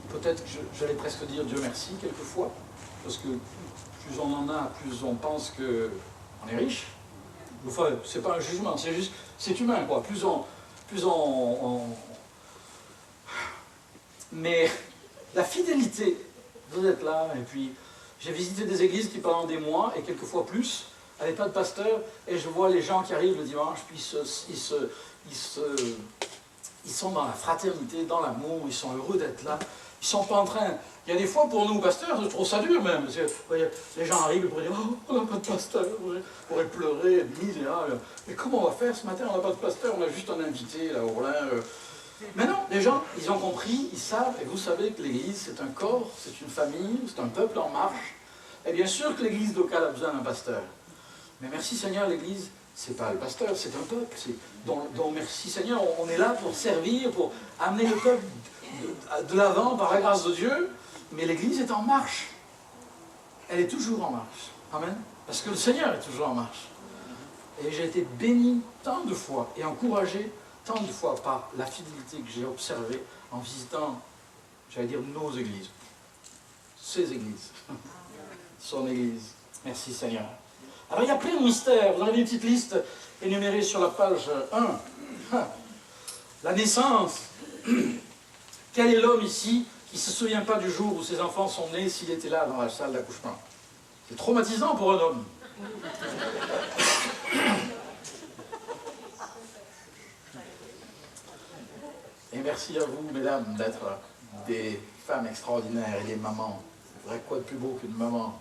Peut-être que j'allais presque dire Dieu merci, quelquefois. Parce que plus on en a, plus on pense qu'on est riche. Enfin, c'est pas un jugement, c'est juste, c'est humain, quoi. Plus on Mais la fidélité, vous êtes là, et puis j'ai visité des églises qui pendant des mois, et quelquefois plus, elle n'est pas de pasteur, et je vois les gens qui arrivent le dimanche, puis ils sont dans la fraternité, dans l'amour, ils sont heureux d'être là. Ils sont pas en train... Il y a des fois pour nous, pasteurs, je trouve ça dur même. Parce que, vous voyez, les gens arrivent pour dire « Oh, on n'a pas de pasteur », on pourrait pleurer, misérable. Mais comment on va faire ce matin? On n'a pas de pasteur, on a juste un invité, là, au Roulin. Mais non, les gens, ils ont compris, ils savent, et vous savez que l'Église, c'est un corps, c'est une famille, c'est un peuple en marche. Et bien sûr que l'Église locale a besoin d'un pasteur. Mais merci Seigneur, l'Église, c'est pas le pasteur, c'est un peuple. Donc merci Seigneur, on est là pour servir, pour amener le peuple de l'avant par la grâce de Dieu. Mais l'Église est en marche. Elle est toujours en marche. Amen. Parce que le Seigneur est toujours en marche. Et j'ai été béni tant de fois et encouragé tant de fois par la fidélité que j'ai observée en visitant, j'allais dire, nos églises. Ces églises. Son église. Merci Seigneur. Alors il y a plein de mystères. Vous avez une petite liste énumérée sur la page 1. La naissance. Quel est l'homme ici qui ne se souvient pas du jour où ses enfants sont nés s'il était là dans la salle d'accouchement? C'est traumatisant pour un homme. Et merci à vous, mesdames, d'être des femmes extraordinaires et des mamans. C'est vrai, quoi de plus beau qu'une maman?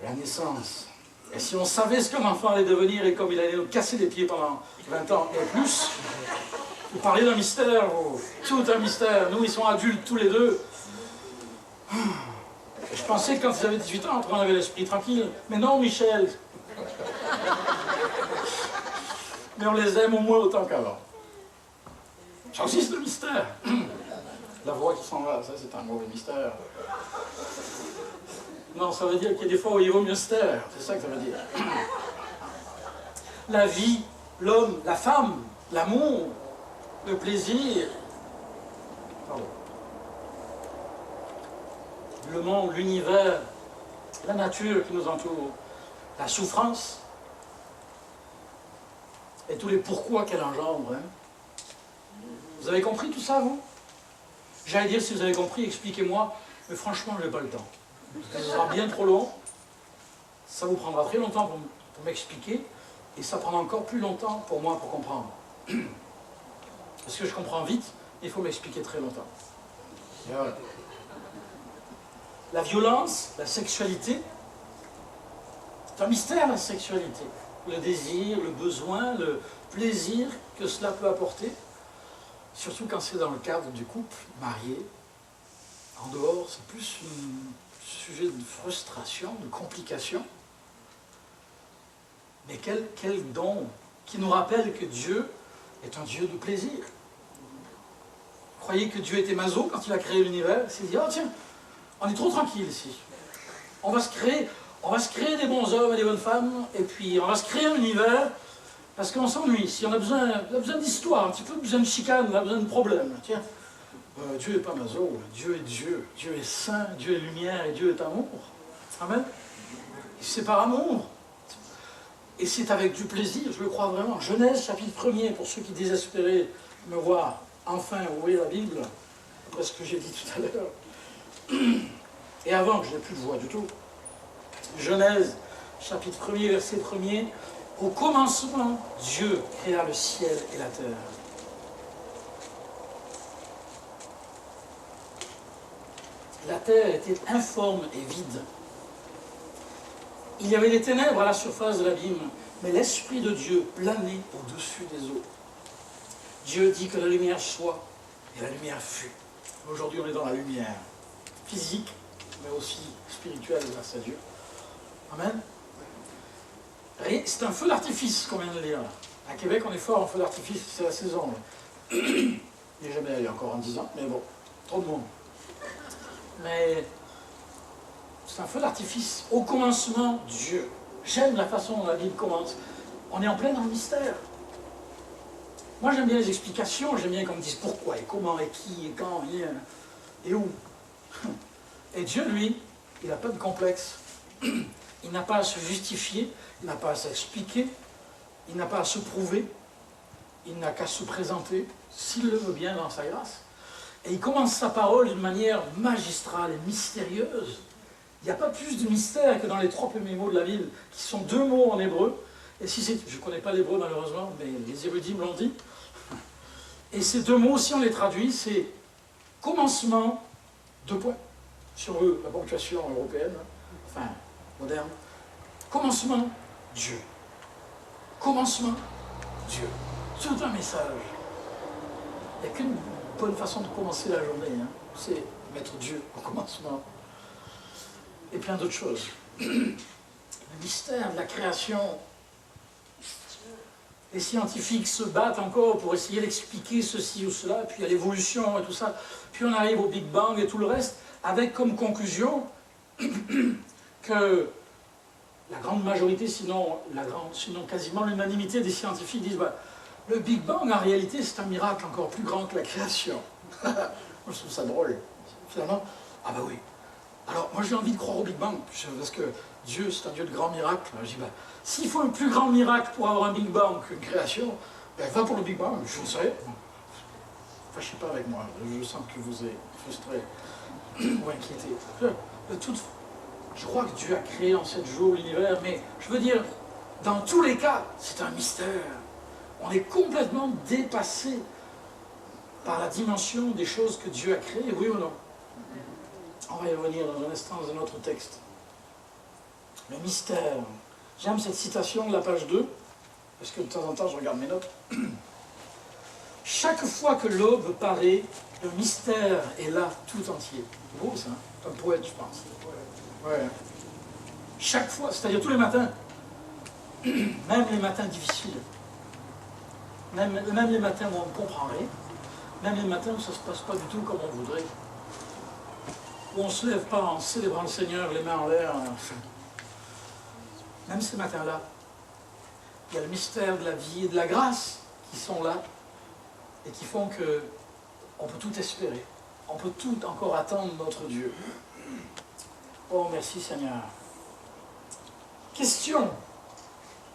La naissance. Et si on savait ce qu'un enfant allait devenir et comme il allait nous casser les pieds pendant 20 ans et plus, vous parlez d'un mystère, vous. Tout un mystère. Nous, ils sont adultes tous les deux. Je pensais que quand ils avaient 18 ans, on avait l'esprit tranquille. Mais non, Michel. Mais on les aime au moins autant qu'avant. Ça aussi, c'est le mystère. La voix qui s'en va, ça c'est un mauvais mystère. Non, ça veut dire qu'il y a des fois où il vaut mieux se taire. C'est ça que ça veut dire. La vie, l'homme, la femme, l'amour, le plaisir. Pardon. Le monde, l'univers, la nature qui nous entoure, la souffrance et tous les pourquoi qu'elle engendre. Hein. Vous avez compris tout ça, vous? J'allais dire, si vous avez compris, expliquez-moi, mais franchement, je n'ai pas le temps. Ça sera bien trop long, ça vous prendra très longtemps pour m'expliquer, et ça prendra encore plus longtemps pour moi pour comprendre. Parce que je comprends vite, il faut m'expliquer très longtemps. Et voilà. La violence, la sexualité, c'est un mystère la sexualité. Le désir, le besoin, le plaisir que cela peut apporter. Surtout quand c'est dans le cadre du couple marié. En dehors, c'est plus un sujet de frustration, de complication. Mais quel don qui nous rappelle que Dieu est un Dieu de plaisir. Vous croyez que Dieu était maso quand il a créé l'univers? Il s'est dit, oh tiens, on est trop tranquille ici. On va se créer des bons hommes et des bonnes femmes, et puis on va se créer un univers. Parce qu'on s'ennuie ici, on a besoin d'histoire, un petit peu besoin de chicane, on a besoin de problèmes. Tiens, Dieu n'est pas maso, Dieu est Dieu, Dieu est saint, Dieu est lumière et Dieu est amour. Amen. C'est par amour. Et c'est avec du plaisir, je le crois vraiment. Genèse chapitre 1er, pour ceux qui désespéraient me voir enfin ouvrir la Bible, après ce que j'ai dit tout à l'heure. Et avant que je n'ai plus de voix du tout. Genèse chapitre 1er, verset 1er. Au commencement, Dieu créa le ciel et la terre. La terre était informe et vide. Il y avait des ténèbres à la surface de l'abîme, mais l'Esprit de Dieu planait au-dessus des eaux. Dieu dit que la lumière soit, et la lumière fut. Aujourd'hui, on est dans la lumière physique, mais aussi spirituelle grâce à Dieu. Amen. C'est un feu d'artifice qu'on vient de lire. À Québec, on est fort en feu d'artifice, c'est la saison. Il n'est jamais allé encore en 10 ans, mais bon, trop de monde. Mais c'est un feu d'artifice. Au commencement, Dieu. J'aime la façon dont la Bible commence. On est en plein dans le mystère. Moi, j'aime bien les explications, j'aime bien qu'on me dise pourquoi, et comment, et qui, et quand, et où. Et Dieu, lui, il n'a pas de complexe. Il n'a pas à se justifier, il n'a pas à s'expliquer, il n'a pas à se prouver, il n'a qu'à se présenter, s'il le veut bien, dans sa grâce. Et il commence sa parole d'une manière magistrale et mystérieuse. Il n'y a pas plus de mystère que dans les 3 premiers mots de la Bible, qui sont 2 mots en hébreu. Et si c'est, je ne connais pas l'hébreu malheureusement, mais les érudits me l'ont dit. Et ces 2 mots, si on les traduit, c'est commencement, 2 points. Si on veut la ponctuation européenne, enfin moderne. Commencement, Dieu. Commencement, Dieu. Tout un message. Il n'y a qu'une bonne façon de commencer la journée, hein. C'est mettre Dieu au commencement. Et plein d'autres choses. Le mystère de la création. Les scientifiques se battent encore pour essayer d'expliquer ceci ou cela, puis il y a l'évolution et tout ça. Puis on arrive au Big Bang et tout le reste, avec comme conclusion que la grande majorité, sinon quasiment l'unanimité des scientifiques disent bah, le Big Bang en réalité c'est un miracle encore plus grand que la création. Moi je trouve ça drôle. Finalement, ah bah oui. Alors moi j'ai envie de croire au Big Bang, parce que Dieu c'est un Dieu de grands miracles. Je dis bah, s'il faut un plus grand miracle pour avoir un Big Bang qu'une création, ben va pour le Big Bang, je sais. Fâchez pas avec moi, je sens que vous êtes frustré ou inquiété. Je crois que Dieu a créé en 7 jours l'univers, mais je veux dire, dans tous les cas, c'est un mystère. On est complètement dépassé par la dimension des choses que Dieu a créées, oui ou non? On va y revenir dans un instant dans un autre texte. Le mystère. J'aime cette citation de la page 2, parce que de temps en temps je regarde mes notes. Chaque fois que l'aube paraît, le mystère est là tout entier. C'est beau ça, hein? C'est un poète je pense. Ouais. Chaque fois, c'est-à-dire tous les matins, même les matins difficiles, même les matins où on ne comprend rien, même les matins où ça ne se passe pas du tout comme on voudrait, où on ne se lève pas en célébrant le Seigneur, les mains en l'air, même ces matins-là, il y a le mystère de la vie et de la grâce qui sont là et qui font que on peut tout espérer, on peut tout encore attendre notre Dieu. Oh, merci Seigneur. Question.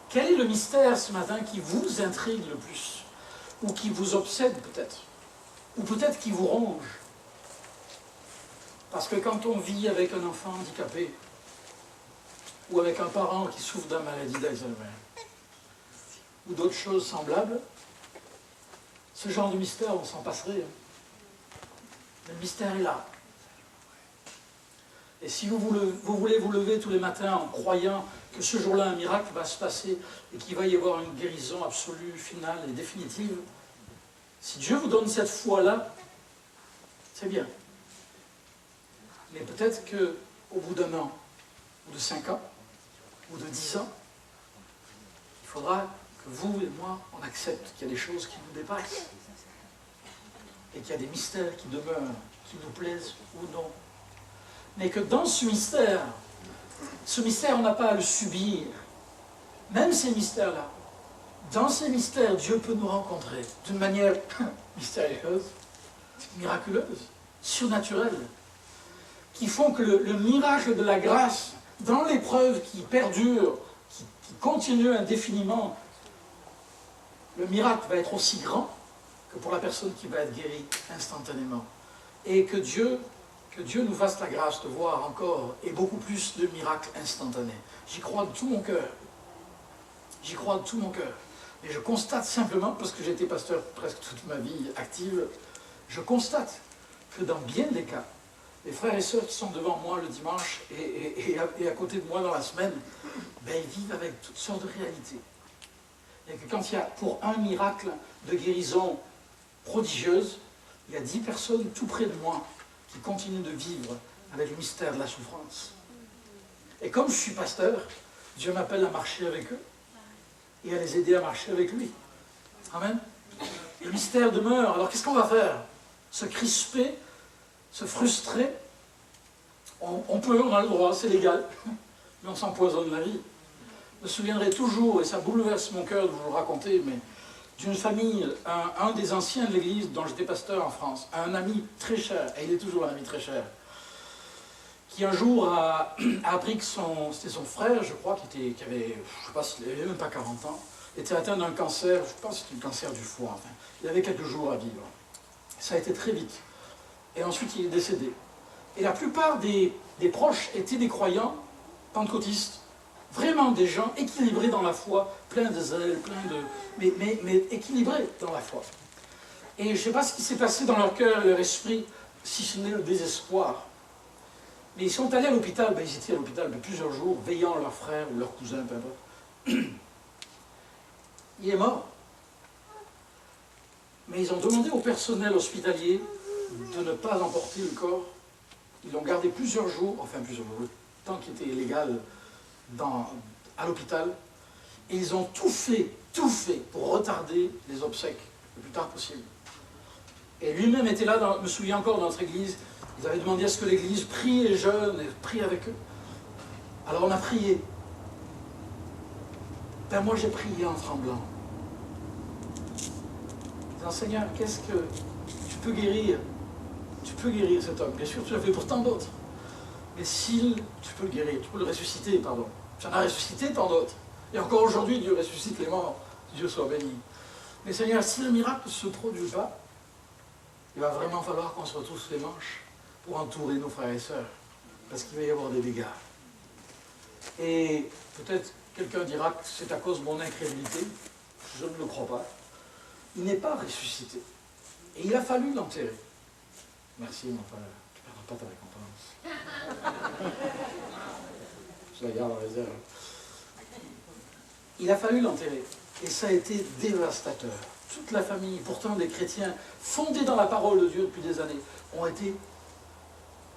Quel est le mystère ce matin qui vous intrigue le plus? Ou qui vous obsède peut-être? Ou peut-être qui vous ronge? Parce que quand on vit avec un enfant handicapé, ou avec un parent qui souffre d'une maladie d'Alzheimer, ou d'autres choses semblables, ce genre de mystère, on s'en passerait. Le mystère est là. Et si vous voulez vous lever tous les matins en croyant que ce jour-là, un miracle va se passer et qu'il va y avoir une guérison absolue, finale et définitive, si Dieu vous donne cette foi-là, c'est bien. Mais peut-être qu'au bout d'1 an, ou de 5 ans, ou de 10 ans, il faudra que vous et moi, on accepte qu'il y a des choses qui nous dépassent et qu'il y a des mystères qui demeurent, qui nous plaisent ou non. Mais que dans ce mystère, on n'a pas à le subir. Même ces mystères-là, dans ces mystères, Dieu peut nous rencontrer d'une manière mystérieuse, miraculeuse, surnaturelle, qui font que le miracle de la grâce, dans l'épreuve qui perdure, qui continue indéfiniment, le miracle va être aussi grand que pour la personne qui va être guérie instantanément. Et que Dieu nous fasse la grâce de voir encore et beaucoup plus de miracles instantanés. J'y crois de tout mon cœur. J'y crois de tout mon cœur. Et je constate simplement, parce que j'ai été pasteur presque toute ma vie active, je constate que dans bien des cas, les frères et sœurs qui sont devant moi le dimanche et à côté de moi dans la semaine, ben, ils vivent avec toutes sortes de réalités. Et que quand il y a pour un miracle de guérison prodigieuse, il y a 10 personnes tout près de moi qui continuent de vivre avec le mystère de la souffrance. Et comme je suis pasteur, Dieu m'appelle à marcher avec eux et à les aider à marcher avec lui. Amen. Le mystère demeure. Alors qu'est-ce qu'on va faire? Se crisper, se frustrer? On peut, on a le droit, c'est légal, mais on s'empoisonne la vie. Je me souviendrai toujours, et ça bouleverse mon cœur de vous le raconter, mais d'une famille, un des anciens de l'église dont j'étais pasteur en France, un ami très cher, et il est toujours un ami très cher, qui un jour a appris que c'était son frère, je crois, qui avait, je sais pas s'il avait même pas 40 ans, était atteint d'un cancer, je pense que c'était un cancer du foie, enfin, il avait quelques jours à vivre. Ça a été très vite. Et ensuite il est décédé. Et la plupart des proches étaient des croyants pentecôtistes. Vraiment des gens équilibrés dans la foi, pleins de zèle, mais équilibrés dans la foi. Et je ne sais pas ce qui s'est passé dans leur cœur et leur esprit, si ce n'est le désespoir. Mais ils sont allés à l'hôpital, ils étaient à l'hôpital plusieurs jours, veillant leur frère ou leur cousin, peu importe. Il est mort. Mais ils ont demandé au personnel hospitalier de ne pas emporter le corps. Ils l'ont gardé plusieurs jours, le temps qui était légal à l'hôpital. Et ils ont tout fait pour retarder les obsèques le plus tard possible. Et lui-même était là, je me souviens encore, dans notre église. Ils avaient demandé à ce que l'église prie les jeunes et prie avec eux. Alors on a prié. Ben moi j'ai prié en tremblant. Disant, Seigneur, qu'est-ce que tu peux guérir? Tu peux guérir cet homme. Bien sûr, tu l'as fait pour tant d'autres. Mais tu peux le guérir, tu peux le ressusciter, pardon. Tu en as ressuscité tant d'autres. Et encore aujourd'hui, Dieu ressuscite les morts. Dieu soit béni. Mais Seigneur, si le miracle ne se produit pas, il va vraiment falloir qu'on se retrousse les manches pour entourer nos frères et sœurs. Parce qu'il va y avoir des dégâts. Et peut-être quelqu'un dira que c'est à cause de mon incrédulité. Je ne le crois pas. Il n'est pas ressuscité. Et il a fallu l'enterrer. Merci, mon frère. Tu ne perdras pas ta récompense. Je la garde en réserve. Il a fallu l'enterrer. Et ça a été dévastateur. Toute la famille, pourtant des chrétiens fondés dans la parole de Dieu depuis des années, ont été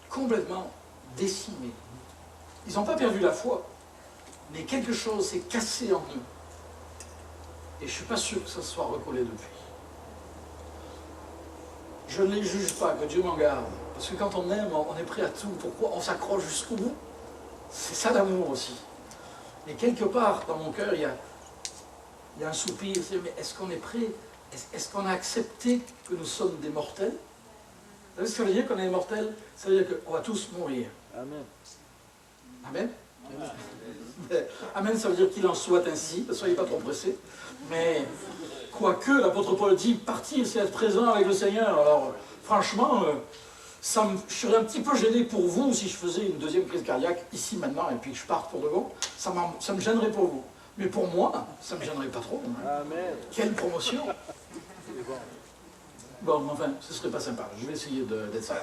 complètement décimés. Ils n'ont pas perdu la foi, mais quelque chose s'est cassé en eux. Et je ne suis pas sûr que ça se soit recollé depuis. Je ne les juge pas, que Dieu m'en garde. Parce que quand on aime, on est prêt à tout. Pourquoi on s'accroche jusqu'au bout? C'est ça l'amour aussi. Mais quelque part, dans mon cœur, il y a un soupir. Mais est-ce qu'on est prêt? Est-ce qu'on a accepté que nous sommes des mortels? Vous savez ce que ça veut dire qu'on est mortels? Ça veut dire qu'on va tous mourir. Amen. Amen? Amen, ça veut dire qu'il en soit ainsi. Ne soyez pas trop pressés. Mais, quoique, l'apôtre Paul dit, partir, c'est être présent avec le Seigneur. Alors, franchement, je serais un petit peu gêné pour vous si je faisais une deuxième crise cardiaque ici, maintenant, et puis que je parte pour de bon. Ça me gênerait pour vous. Mais pour moi, ça ne me gênerait pas trop. Amen. Quelle promotion! Bon, enfin, ce serait pas sympa. Je vais essayer d'être ça.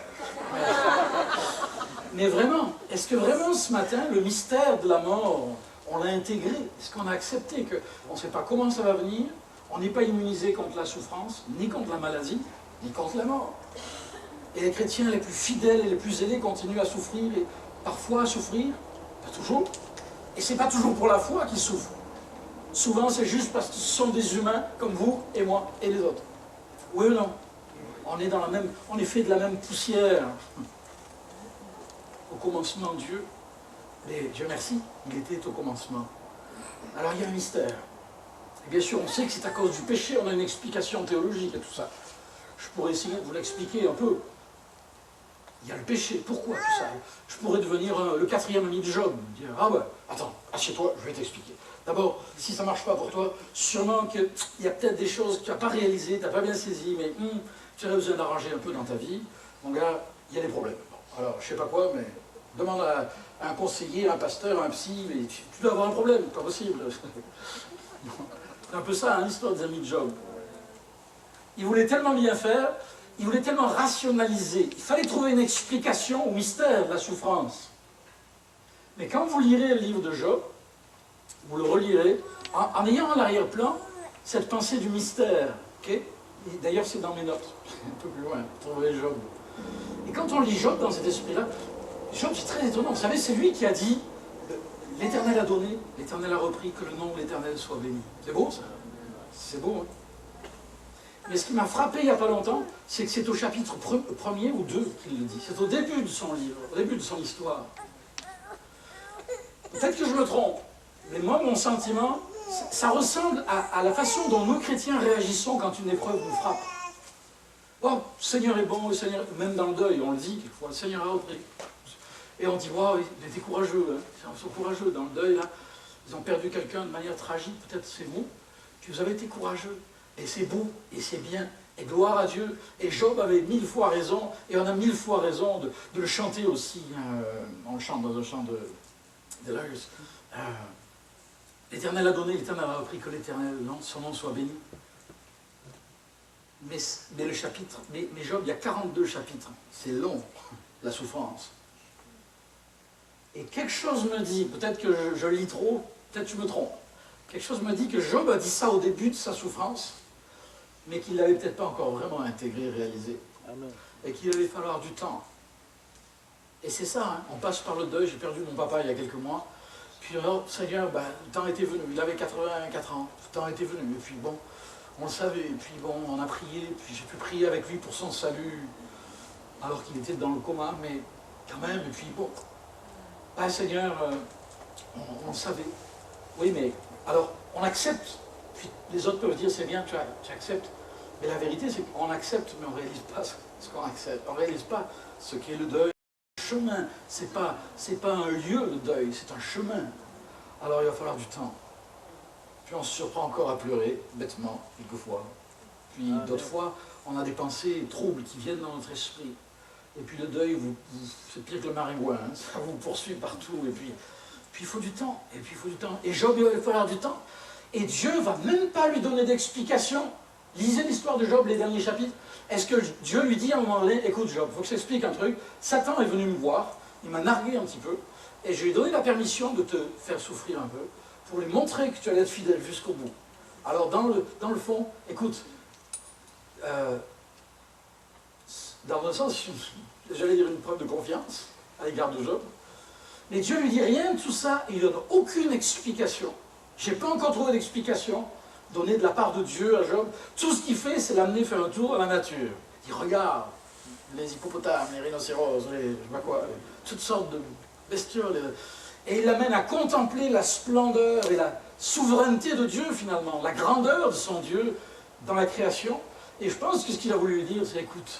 Mais vraiment, est-ce que vraiment ce matin, le mystère de la mort, on l'a intégré? Est-ce qu'on a accepté qu'on ne sait pas comment ça va venir? On n'est pas immunisé contre la souffrance, ni contre la maladie, ni contre la mort. Et les chrétiens les plus fidèles et les plus zélés continuent à souffrir, et parfois à souffrir, pas toujours. Et c'est pas toujours pour la foi qu'ils souffrent. Souvent, c'est juste parce que ce sont des humains comme vous et moi et les autres. Oui ou non? On est fait de la même poussière. Au commencement, Dieu, mais Dieu merci, il était au commencement. Alors il y a un mystère. Et bien sûr, on sait que c'est à cause du péché, on a une explication théologique et tout ça. Je pourrais essayer de vous l'expliquer un peu. Il y a le péché, pourquoi tout ça? Je pourrais devenir le quatrième ami de Job, dire, ah ouais, attends, assieds-toi, je vais t'expliquer. D'abord, si ça ne marche pas pour toi, sûrement qu'il y a peut-être des choses que tu n'as pas réalisées, tu n'as pas bien saisies, mais tu aurais besoin d'arranger un peu dans ta vie. Mon gars, il y a des problèmes. Bon, alors, je ne sais pas quoi, mais demande à un conseiller, un pasteur, un psy, mais tu dois avoir un problème, pas possible. C'est un peu ça, hein, l'histoire des amis de Job. Il voulait tellement bien faire, il voulait tellement rationaliser. Il fallait trouver une explication au mystère de la souffrance. Mais quand vous lirez le livre de Job, vous le relirez, en ayant à l'arrière-plan cette pensée du mystère. Okay? D'ailleurs, c'est dans mes notes, un peu plus loin, vous trouverez Job. Et quand on lit Job dans cet esprit-là, Job, c'est très étonnant. Vous savez, c'est lui qui a dit « L'Éternel a donné, l'Éternel a repris, que le nom de l'Éternel soit béni. » C'est beau, ça? C'est beau, hein? Mais ce qui m'a frappé il n'y a pas longtemps, c'est que c'est au chapitre 1er ou 2 qu'il le dit. C'est au début de son livre, au début de son histoire. Peut-être que je me trompe, mais moi, mon sentiment, ça ressemble à la façon dont nous, chrétiens, réagissons quand une épreuve nous frappe. Oh, le Seigneur est bon, le Seigneur, même dans le deuil, on le dit quelquefois, le Seigneur a repris. Et on dit, wow, il était courageux, hein. Ils sont courageux dans le deuil, là. Ils ont perdu quelqu'un de manière tragique, peut-être c'est vous, puis vous avez été courageux. Et c'est beau, et c'est bien, Et gloire à Dieu. Et Job avait 1000 fois raison, et on a 1000 fois raison de le chanter aussi. On le chante dans un chant de Deleuze. L'Éternel a donné, l'Éternel a repris, que l'Éternel, son nom soit béni. Mais le chapitre, mais Job, il y a 42 chapitres. C'est long, la souffrance. Et quelque chose me dit, peut-être que je lis trop, peut-être que je me trompe. Quelque chose me dit que Job a dit ça au début de sa souffrance, mais qu'il ne l'avait peut-être pas encore vraiment intégré, réalisé. Amen. Et qu'il allait falloir du temps. Et c'est ça, hein, on passe par le deuil. J'ai perdu mon papa il y a quelques mois. Puis alors, Seigneur, ben, le temps était venu. Il avait 84 ans. Le temps était venu. Et puis bon, on le savait. Et puis bon, on a prié. Puis j'ai pu prier avec lui pour son salut, alors qu'il était dans le coma. Mais quand même, et puis bon, ben, Seigneur, on le savait. Oui, mais alors, on accepte. Puis les autres peuvent dire, c'est bien, tu acceptes. Mais la vérité, c'est qu'on accepte, mais on ne réalise pas ce qu'on accepte. On ne réalise pas ce qu'est le deuil. Le chemin, c'est pas un lieu, le deuil, c'est un chemin. Alors il va falloir du temps. Puis on se surprend encore à pleurer, bêtement, quelquefois. Puis d'autres fois, on a des pensées troubles qui viennent dans notre esprit. Et puis le deuil, c'est pire que le maringouin, hein, ça vous poursuit partout. Et puis il faut du temps, et puis il faut du temps. Et Job, il va falloir du temps. Et Dieu ne va même pas lui donner d'explication. Lisez l'histoire de Job, les derniers chapitres. Est-ce que Dieu lui dit à un moment donné, écoute Job, il faut que je t'explique un truc. Satan est venu me voir, il m'a nargué un petit peu, et je lui ai donné la permission de te faire souffrir un peu, pour lui montrer que tu allais être fidèle jusqu'au bout. Alors dans le fond, écoute, dans un sens, j'allais dire une preuve de confiance à l'égard de Job, mais Dieu lui dit rien de tout ça, et il ne donne aucune explication. Je n'ai pas encore trouvé d'explication donnée de la part de Dieu à Job. Tout ce qu'il fait, c'est l'amener faire un tour dans la nature. Il regarde les hippopotames, les rhinocéros, je sais pas quoi, toutes sortes de bestioles. Et il l'amène à contempler la splendeur et la souveraineté de Dieu, finalement, la grandeur de son Dieu dans la création. Et je pense que ce qu'il a voulu lui dire, c'est, écoute,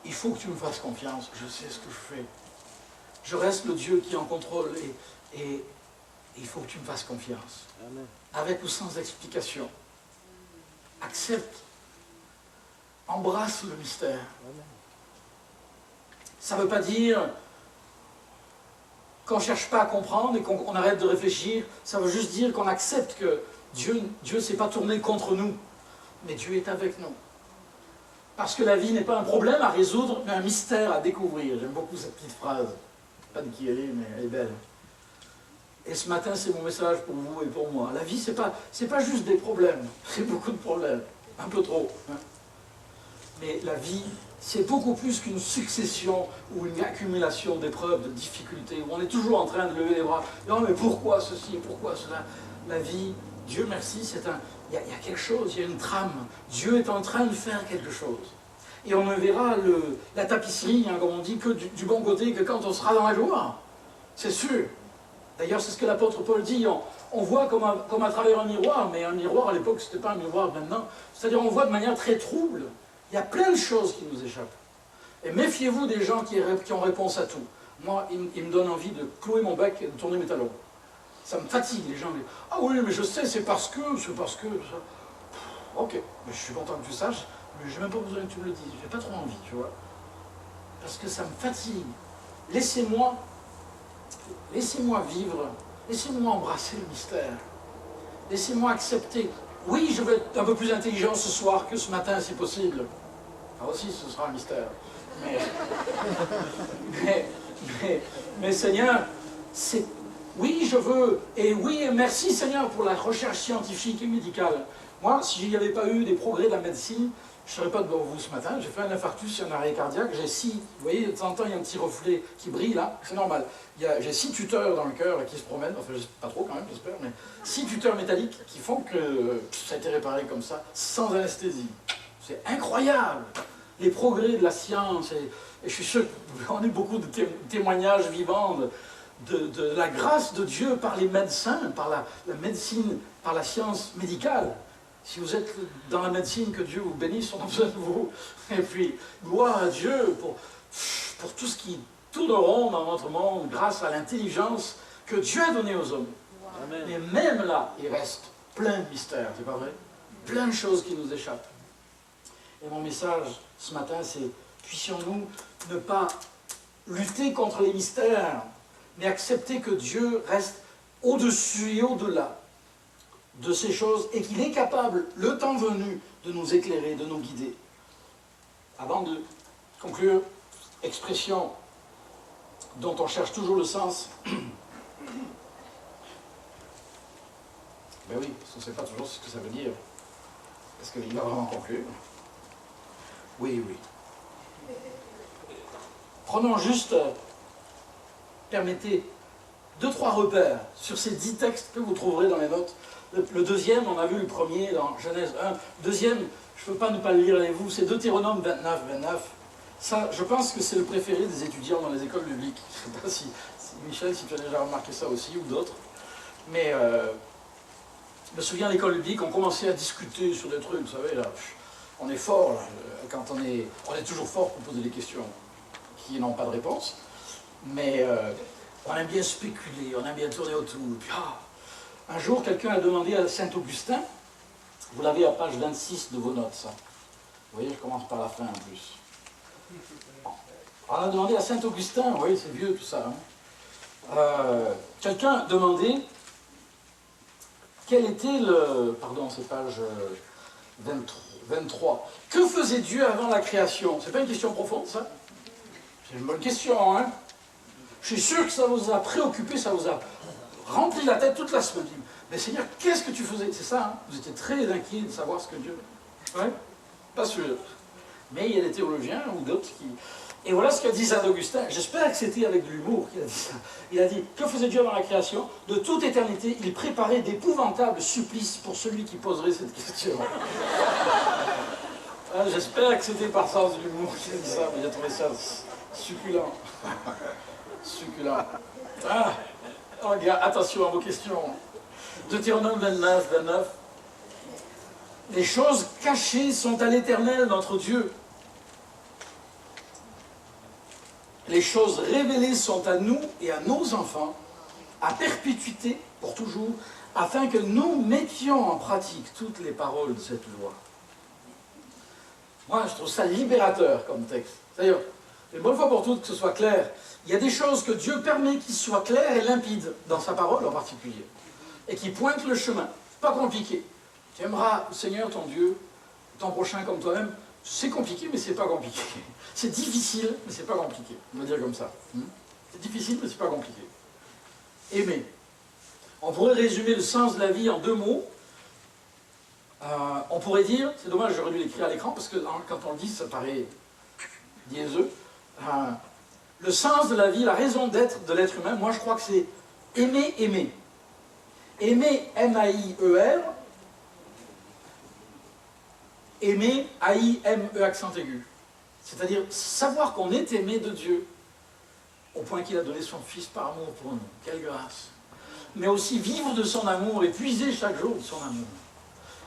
il faut que tu me fasses confiance, je sais ce que je fais. Je reste le Dieu qui est en contrôle, et il faut que tu me fasses confiance. Amen. Avec ou sans explication. Accepte. Embrasse le mystère. Amen. Ça ne veut pas dire qu'on ne cherche pas à comprendre et qu'on arrête de réfléchir. Ça veut juste dire qu'on accepte que Dieu ne s'est pas tourné contre nous, mais Dieu est avec nous. Parce que la vie n'est pas un problème à résoudre, mais un mystère à découvrir. J'aime beaucoup cette petite phrase. Pas de qui elle est, mais elle est belle. Et ce matin, c'est mon message pour vous et pour moi. La vie, c'est pas juste des problèmes. C'est beaucoup de problèmes. Un peu trop. Hein. Mais la vie, c'est beaucoup plus qu'une succession ou une accumulation d'épreuves, de difficultés, où on est toujours en train de lever les bras. Non, mais pourquoi ceci, pourquoi cela? La vie, Dieu merci, il y a quelque chose, il y a une trame. Dieu est en train de faire quelque chose. Et on ne verra la tapisserie, hein, comme on dit, que du bon côté, que quand on sera dans la gloire. C'est sûr. D'ailleurs, c'est ce que l'apôtre Paul dit, on voit comme à travers un miroir, mais un miroir à l'époque, ce n'était pas un miroir maintenant. C'est-à-dire, on voit de manière très trouble. Il y a plein de choses qui nous échappent. Et méfiez-vous des gens qui ont réponse à tout. Moi, il me donne envie de clouer mon bec et de tourner mes talons. Ça me fatigue, les gens me disent « Ah oui, mais je sais, c'est parce que... » Ok, mais je suis content que tu saches, mais je n'ai même pas besoin que tu me le dises. Je n'ai pas trop envie, tu vois. Parce que ça me fatigue. Laissez-moi vivre, laissez-moi embrasser le mystère, laissez-moi accepter. Oui, je vais être un peu plus intelligent ce soir que ce matin, si possible. Ah aussi, ce sera un mystère. Mais Seigneur, c'est... Oui, je veux, et oui, merci Seigneur pour la recherche scientifique et médicale. Moi, si il n'y avait pas eu des progrès de la médecine, je ne serais pas devant vous ce matin. J'ai fait un infarctus et un arrêt cardiaque. J'ai 6, vous voyez, de temps en temps, il y a un petit reflet qui brille là, c'est normal. J'ai 6 tuteurs dans le cœur qui se promènent, enfin, pas trop quand même, j'espère, mais 6 tuteurs métalliques qui font que ça a été réparé comme ça, sans anesthésie. C'est incroyable, les progrès de la science, et je suis sûr qu'on a beaucoup de témoignages vivants de la grâce de Dieu par les médecins, par la médecine, par la science médicale. Si vous êtes dans la médecine, que Dieu vous bénisse, on a besoin de vous. Et puis, gloire à Dieu pour tout ce qui tourne rond dans notre monde grâce à l'intelligence que Dieu a donnée aux hommes. Amen. Et même là, il reste plein de mystères, c'est pas vrai? Plein de choses qui nous échappent. Et mon message ce matin, c'est puissions-nous ne pas lutter contre les mystères, mais accepter que Dieu reste au-dessus et au-delà de ces choses et qu'il est capable, le temps venu, de nous éclairer, de nous guider. Avant de conclure, expression dont on cherche toujours le sens. Ben oui, parce qu'on ne sait pas toujours ce que ça veut dire. Est-ce qu'il va vraiment conclure? Oui, oui. Prenons juste, permettez, 2-3 repères sur ces 10 textes que vous trouverez dans les notes. Le deuxième, on a vu le premier dans Genèse 1. Deuxième, je ne peux pas ne pas le lire avec vous, c'est Deutéronome 29. Ça, je pense que c'est le préféré des étudiants dans les écoles bibliques. Je ne sais pas si Michel, si tu as déjà remarqué ça aussi, ou d'autres. Mais je me souviens, à l'école biblique, on commençait à discuter sur des trucs, vous savez, là, on est fort, là, quand on est toujours fort pour poser des questions qui n'ont pas de réponse, mais on aime bien spéculer, on aime bien tourner autour. Puis, un jour, quelqu'un a demandé à Saint-Augustin, vous l'avez à page 26 de vos notes, ça. Vous voyez, je commence par la fin en plus. On a demandé à Saint-Augustin, vous voyez, c'est vieux tout ça, hein. Quelqu'un a demandé quel était le... Pardon, c'est page 23. Que faisait Dieu avant la création? C'est pas une question profonde, ça? C'est une bonne question, hein? Je suis sûr que ça vous a préoccupé, ça vous a rempli la tête toute la semaine. Mais Seigneur, qu'est-ce que tu faisais? C'est ça, hein? Vous étiez très inquiet de savoir ce que Dieu... Oui? Pas sûr. Mais il y a des théologiens ou d'autres qui... Et voilà ce qu'a dit Saint-Augustin. J'espère que c'était avec de l'humour qu'il a dit ça. Il a dit, que faisait Dieu avant la création? De toute éternité, il préparait d'épouvantables supplices pour celui qui poserait cette question. J'espère que c'était par sens de l'humour qu'il a dit ça, mais j'ai trouvé ça succulent. Succulent. Regarde, attention à vos questions. Deutéronome 29. Les choses cachées sont à l'Éternel, notre Dieu. Les choses révélées sont à nous et à nos enfants, à perpétuité, pour toujours, afin que nous mettions en pratique toutes les paroles de cette loi. Moi, je trouve ça libérateur comme texte. C'est-à-dire, une bonne fois pour toutes, que ce soit clair. Il y a des choses que Dieu permet qu'ils soient claires et limpides, dans sa parole en particulier, et qui pointent le chemin. Pas compliqué. Tu aimeras le Seigneur, ton Dieu, ton prochain comme toi-même. C'est compliqué, mais c'est pas compliqué. C'est difficile, mais c'est pas compliqué. On va dire comme ça. C'est difficile, mais c'est pas compliqué. Aimer. On pourrait résumer le sens de la vie en 2 mots. On pourrait dire, c'est dommage, j'aurais dû l'écrire à l'écran, parce que quand on le dit, ça paraît niaiseux. Le sens de la vie, la raison d'être de l'être humain, moi je crois que c'est aimer, aimer. Aimer, M-A-I-E-R. Aimer, A-I-M-E accent aigu. C'est-à-dire savoir qu'on est aimé de Dieu, au point qu'il a donné son Fils par amour pour nous. Quelle grâce! Mais aussi vivre de son amour et puiser chaque jour de son amour.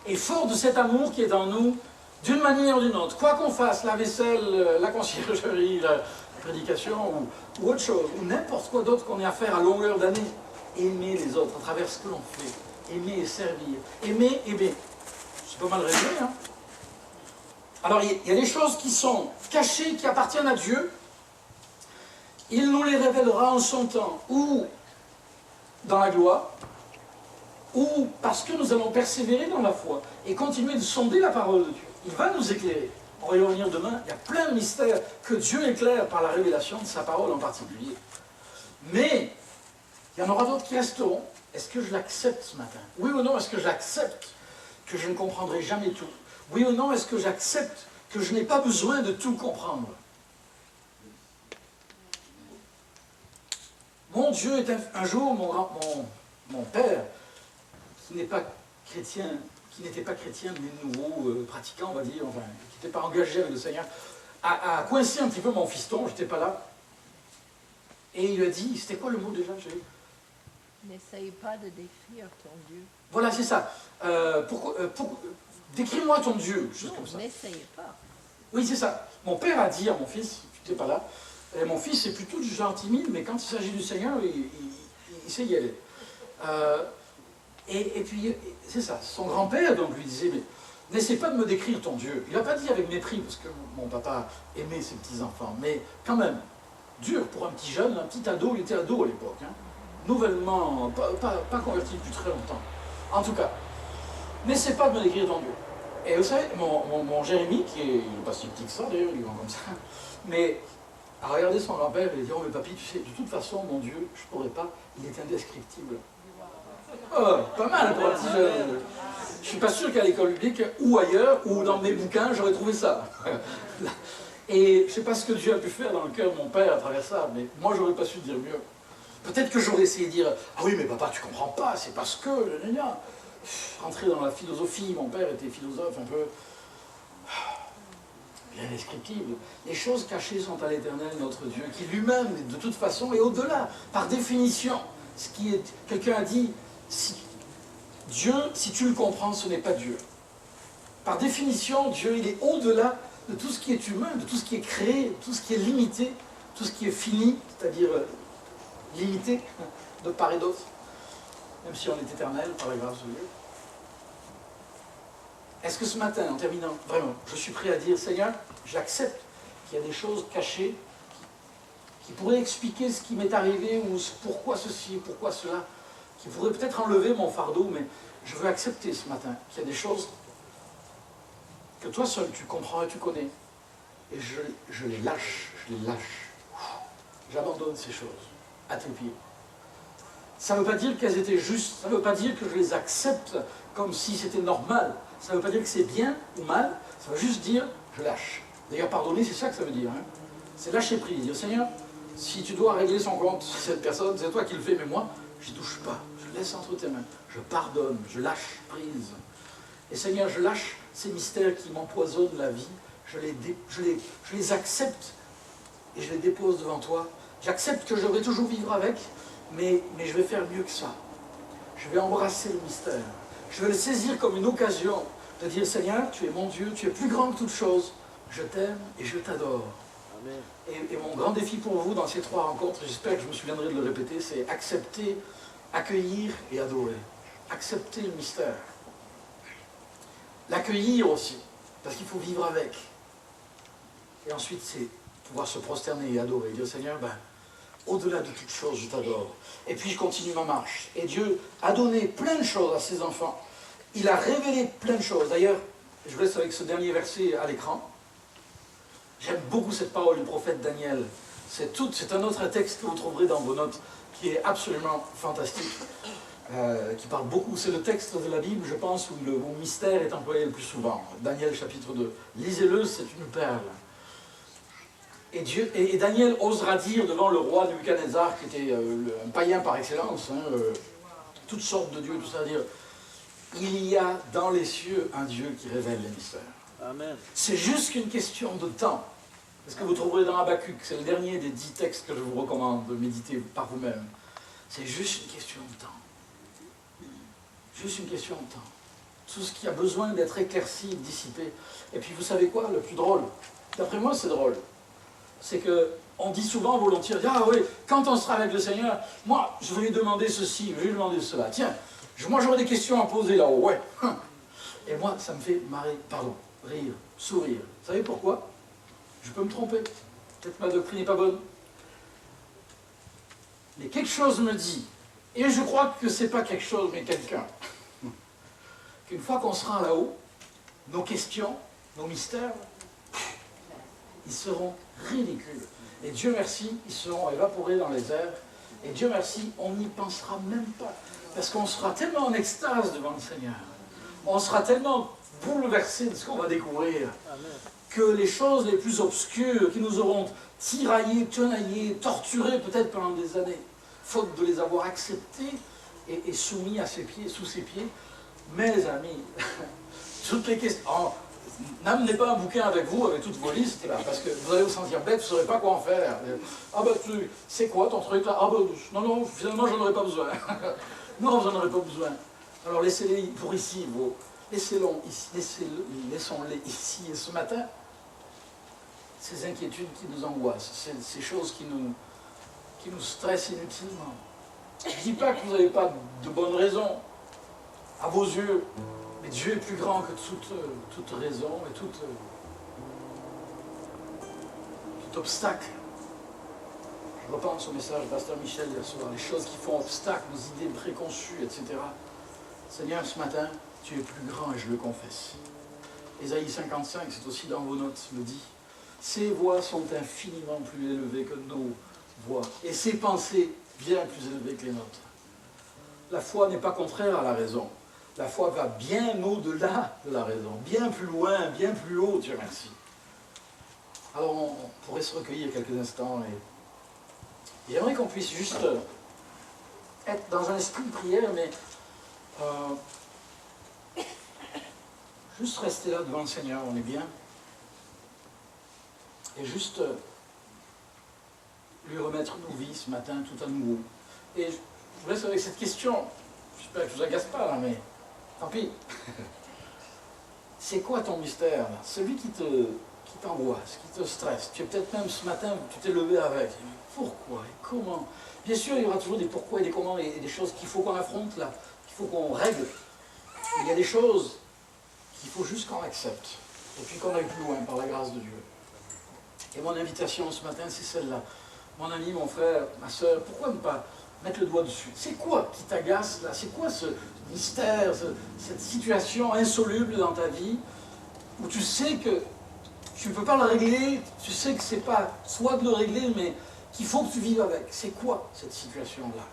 Et fort de cet amour qui est en nous, d'une manière ou d'une autre, quoi qu'on fasse, la vaisselle, la conciergerie, la prédication ou autre chose, ou n'importe quoi d'autre qu'on ait à faire à longueur d'année, aimer les autres à travers ce que l'on fait, aimer et servir, aimer, aimer. C'est pas mal résumé, hein? Alors, il y a des choses qui sont cachées, qui appartiennent à Dieu. Il nous les révélera en son temps, ou dans la gloire, ou parce que nous allons persévérer dans la foi et continuer de sonder la parole de Dieu. Il va nous éclairer. On va y revenir demain. Il y a plein de mystères que Dieu éclaire par la révélation de sa parole en particulier. Mais, il y en aura d'autres qui resteront. Est-ce que je l'accepte ce matin? Oui ou non, est-ce que j'accepte que je ne comprendrai jamais tout? Oui ou non, est-ce que j'accepte que je n'ai pas besoin de tout comprendre? Mon Dieu est un jour, mon père, qui n'est pas chrétien, qui n'était pas chrétien, mais nouveau pratiquant, on va dire, enfin, qui n'était pas engagé avec le Seigneur, a coincé un petit peu mon fiston, j'étais pas là. Et il lui a dit, c'était quoi le mot déjà? N'essaye pas de décrire ton Dieu. Voilà, c'est ça. Décris-moi ton Dieu, chose comme ça. N'essaye pas. Oui, c'est ça. Mon père a dit à mon fils, tu n'étais pas là, et mon fils est plutôt du genre timide, mais quand il s'agit du Seigneur, il sait y aller. Et puis, c'est ça. Son grand-père donc lui disait, mais N'essaie pas de me décrire ton Dieu. Il n'a pas dit avec mépris, parce que mon papa aimait ses petits-enfants, mais quand même, dur pour un petit jeune, un petit ado, il était ado à l'époque, hein, nouvellement, pas converti depuis très longtemps. En tout cas, n'essaie pas de me décrire ton Dieu. Et vous savez, mon Jérémie, qui est, il n'est pas si petit que ça d'ailleurs, il est grand comme ça, mais a regardé son grand-père et il a dit, oh mais papy, tu sais, de toute façon, mon Dieu, je ne pourrais pas, il est indescriptible. Oh, pas mal pour un petit jeune. Je ne suis pas sûr qu'à l'école publique, ou ailleurs, ou dans mes bouquins, j'aurais trouvé ça. Et je ne sais pas ce que Dieu a pu faire dans le cœur de mon père à travers ça, mais moi, je n'aurais pas su dire mieux. Peut-être que j'aurais essayé de dire, ah oui, mais papa, tu comprends pas, c'est parce que... Rentrer dans la philosophie, mon père était philosophe un peu... indescriptible. Les choses cachées sont à l'Éternel, notre Dieu, qui lui-même, de toute façon, est au-delà, par définition. Ce qui est... Quelqu'un a dit, Dieu, si tu le comprends, ce n'est pas Dieu. Par définition, Dieu, il est au-delà de tout ce qui est humain, de tout ce qui est créé, de tout ce qui est limité, tout ce qui est fini, c'est-à-dire limité de part et d'autre, même si on est éternel par la grâce de Dieu. Est-ce que ce matin, en terminant, vraiment, je suis prêt à dire, Seigneur, j'accepte qu'il y a des choses cachées qui pourraient expliquer ce qui m'est arrivé, ou pourquoi ceci, pourquoi cela, qui pourraient peut-être enlever mon fardeau, mais je veux accepter ce matin qu'il y a des choses que toi seul tu comprends et tu connais. Et je les lâche, J'abandonne ces choses à tes pieds. Ça ne veut pas dire qu'elles étaient justes, ça ne veut pas dire que je les accepte comme si c'était normal. Ça ne veut pas dire que c'est bien ou mal, ça veut juste dire je lâche. D'ailleurs, pardonner, c'est ça que ça veut dire. Hein. C'est lâcher prise. Dire Seigneur, si tu dois régler son compte, cette personne, c'est toi qui le fais, mais moi, je n'y touche pas. Je laisse entre tes mains. Je pardonne, je lâche prise. Et Seigneur, je lâche ces mystères qui m'empoisonnent la vie. Je les accepte et je les dépose devant toi. J'accepte que je vais toujours vivre avec, mais je vais faire mieux que ça. Je vais embrasser le mystère. Je vais le saisir comme une occasion de dire Seigneur, tu es mon Dieu, tu es plus grand que toute chose. Je t'aime et je t'adore. Et mon grand défi pour vous dans ces 3 rencontres, j'espère que je me souviendrai de le répéter, c'est accepter, accueillir et adorer. Accepter le mystère. L'accueillir aussi, parce qu'il faut vivre avec. Et ensuite, c'est pouvoir se prosterner et adorer. Dire Seigneur, au-delà de toute chose, je t'adore. Et puis je continue ma marche. Et Dieu a donné plein de choses à ses enfants. Il a révélé plein de choses. D'ailleurs, je vous laisse avec ce dernier verset à l'écran. J'aime beaucoup cette parole du prophète Daniel. C'est un autre texte que vous trouverez dans vos notes, qui est absolument fantastique, qui parle beaucoup. C'est le texte de la Bible, je pense, où le mot mystère est employé le plus souvent. Daniel chapitre 2. Lisez-le, c'est une perle. Et Daniel osera dire devant le roi Nebuchadnezzar, qui était un païen par excellence, toutes sortes de dieux, tout ça, dire il y a dans les cieux un Dieu qui révèle les mystères. C'est juste qu'une question de temps. C'est ce que vous trouverez dans Habakkuk, c'est le dernier des 10 textes que je vous recommande de méditer par vous-même. C'est juste une question de temps. Juste une question de temps. Tout ce qui a besoin d'être éclairci, dissipé. Et puis vous savez quoi, le plus drôle, d'après moi c'est drôle, c'est qu'on dit souvent volontiers, ah oui, quand on sera avec le Seigneur, moi je vais lui demander ceci, je vais lui demander cela. Tiens, moi j'aurai des questions à poser là-haut, ouais. Et moi ça me fait marrer, rire, sourire. Vous savez pourquoi? Je peux me tromper. Peut-être ma doctrine n'est pas bonne. Mais quelque chose me dit, et je crois que c'est pas quelque chose, mais quelqu'un, qu'une fois qu'on sera là-haut, nos questions, nos mystères, ils seront ridicules. Et Dieu merci, ils seront évaporés dans les airs. Et Dieu merci, on n'y pensera même pas. Parce qu'on sera tellement en extase devant le Seigneur. On sera tellement bouleversé de ce qu'on va découvrir. Que les choses les plus obscures qui nous auront tiraillés, tenaillés, torturés peut-être pendant des années, faute de les avoir acceptés et soumis à ses pieds, sous ses pieds, mes amis, toutes les questions... N'amenez pas un bouquin avec vous, avec toutes vos listes, là, parce que vous allez vous sentir bête, vous ne saurez pas quoi en faire. Ah c'est quoi ton truc là? Ah non, finalement j'en aurais pas besoin. Non, j'en aurais pas besoin. Alors laissez-les pour ici, laissons-les ici. Et ce matin, ces inquiétudes qui nous angoissent, ces choses qui nous stressent inutilement. Je ne dis pas que vous n'avez pas de bonnes raisons, à vos yeux, Mais Dieu est plus grand que toute raison et tout obstacle. Je repense au message de Pasteur Michel hier soir, les choses qui font obstacle, nos idées préconçues, etc. Seigneur, ce matin, tu es plus grand et je le confesse. Ésaïe 55, c'est aussi dans vos notes, me dit, ses voix sont infiniment plus élevées que nos voix, et ses pensées bien plus élevées que les nôtres. La foi n'est pas contraire à la raison. La foi va bien au-delà de la raison, bien plus loin, bien plus haut, Dieu merci. Alors on pourrait se recueillir quelques instants et j'aimerais qu'on puisse juste être dans un esprit de prière, mais juste rester là devant le Seigneur, on est bien. Et juste lui remettre nos vies ce matin tout à nouveau. Et je vous laisse avec cette question. J'espère que je ne vous agace pas là, mais tant pis. C'est quoi ton mystère là? Celui qui t'angoisse, qui te stresse. Tu es peut-être même ce matin, tu t'es levé avec. Pourquoi et comment? Bien sûr, il y aura toujours des pourquoi et des comment et des choses qu'il faut qu'on affronte là, qu'il faut qu'on règle. Mais il y a des choses qu'il faut juste qu'on accepte. Et puis qu'on aille plus loin par la grâce de Dieu. Et mon invitation ce matin, c'est celle-là. Mon ami, mon frère, ma soeur, pourquoi ne pas mettre le doigt dessus? C'est quoi qui t'agace là? C'est quoi ce mystère, cette situation insoluble dans ta vie où tu sais que tu ne peux pas le régler, tu sais que c'est pas soit de le régler, mais qu'il faut que tu vives avec. C'est quoi cette situation-là?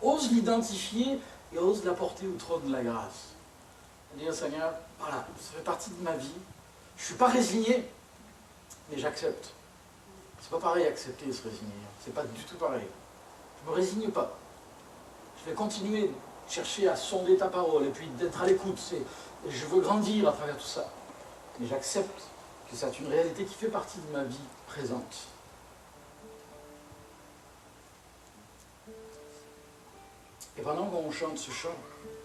Ose l'identifier et ose la porter au trône de la grâce. Dire, Seigneur, voilà, ça fait partie de ma vie. Je ne suis pas résigné, mais j'accepte. C'est pas pareil accepter et se résigner. C'est pas du tout pareil. Je ne me résigne pas. Je vais continuer de chercher à sonder ta parole et puis d'être à l'écoute. Et je veux grandir à travers tout ça. Mais j'accepte que c'est une réalité qui fait partie de ma vie présente. Et pendant qu'on chante ce chant,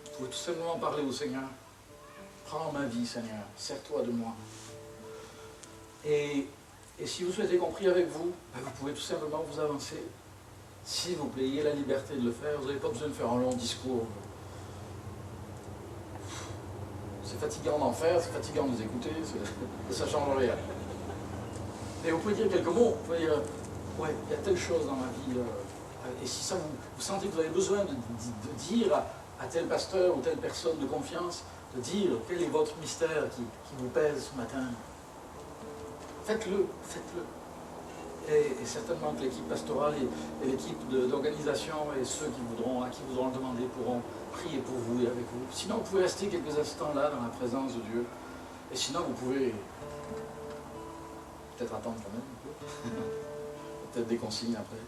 vous pouvez tout simplement parler au Seigneur. Prends ma vie, Seigneur, sers-toi de moi. Et si vous souhaitez qu'on prie avec vous, vous pouvez tout simplement vous avancer. S'il vous plaît, ayez la liberté de le faire. Vous n'avez pas besoin de faire un long discours. C'est fatigant d'en faire, c'est fatigant de nous écouter, ça ne change rien. Mais vous pouvez dire quelques mots. Vous pouvez dire, ouais, il y a telle chose dans ma vie. Et si ça vous sentez que vous avez besoin de dire à tel pasteur ou telle personne de confiance, de dire quel est votre mystère qui vous pèse ce matin, faites-le, faites-le. Et certainement que l'équipe pastorale et l'équipe d'organisation et ceux à qui voudront le demander pourront prier pour vous et avec vous. Sinon, vous pouvez rester quelques instants là dans la présence de Dieu. Et sinon, vous pouvez peut-être attendre quand même un peu. Peut-être des consignes après.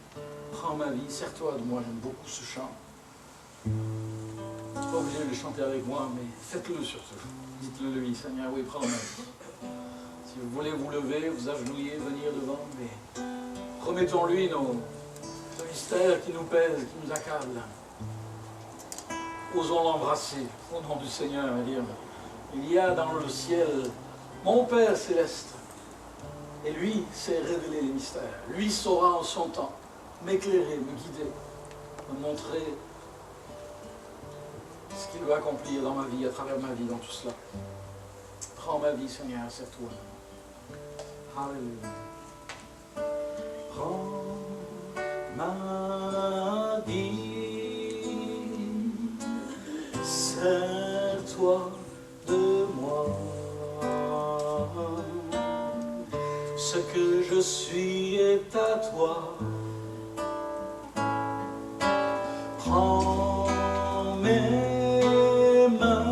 Prends ma vie, sers-toi de moi, j'aime beaucoup ce chant. Vous n'êtes pas obligé de le chanter avec moi, mais faites-le surtout. Dites-le lui, Seigneur, oui, prends ma vie. Si vous voulez vous lever, vous agenouiller, venir devant, mais remettons-lui ce mystère qui nous pèse, qui nous accable. Osons l'embrasser au nom du Seigneur et dire, il y a dans le ciel mon Père céleste, et lui sait révéler les mystères. Lui saura en son temps m'éclairer, me guider, me montrer ce qu'il veut accomplir dans ma vie, à travers ma vie, dans tout cela. Prends ma vie, Seigneur, c'est toi. Alléluia. Prends ma vie, sers-toi de moi. Ce que je suis est à toi. Prends mes mains,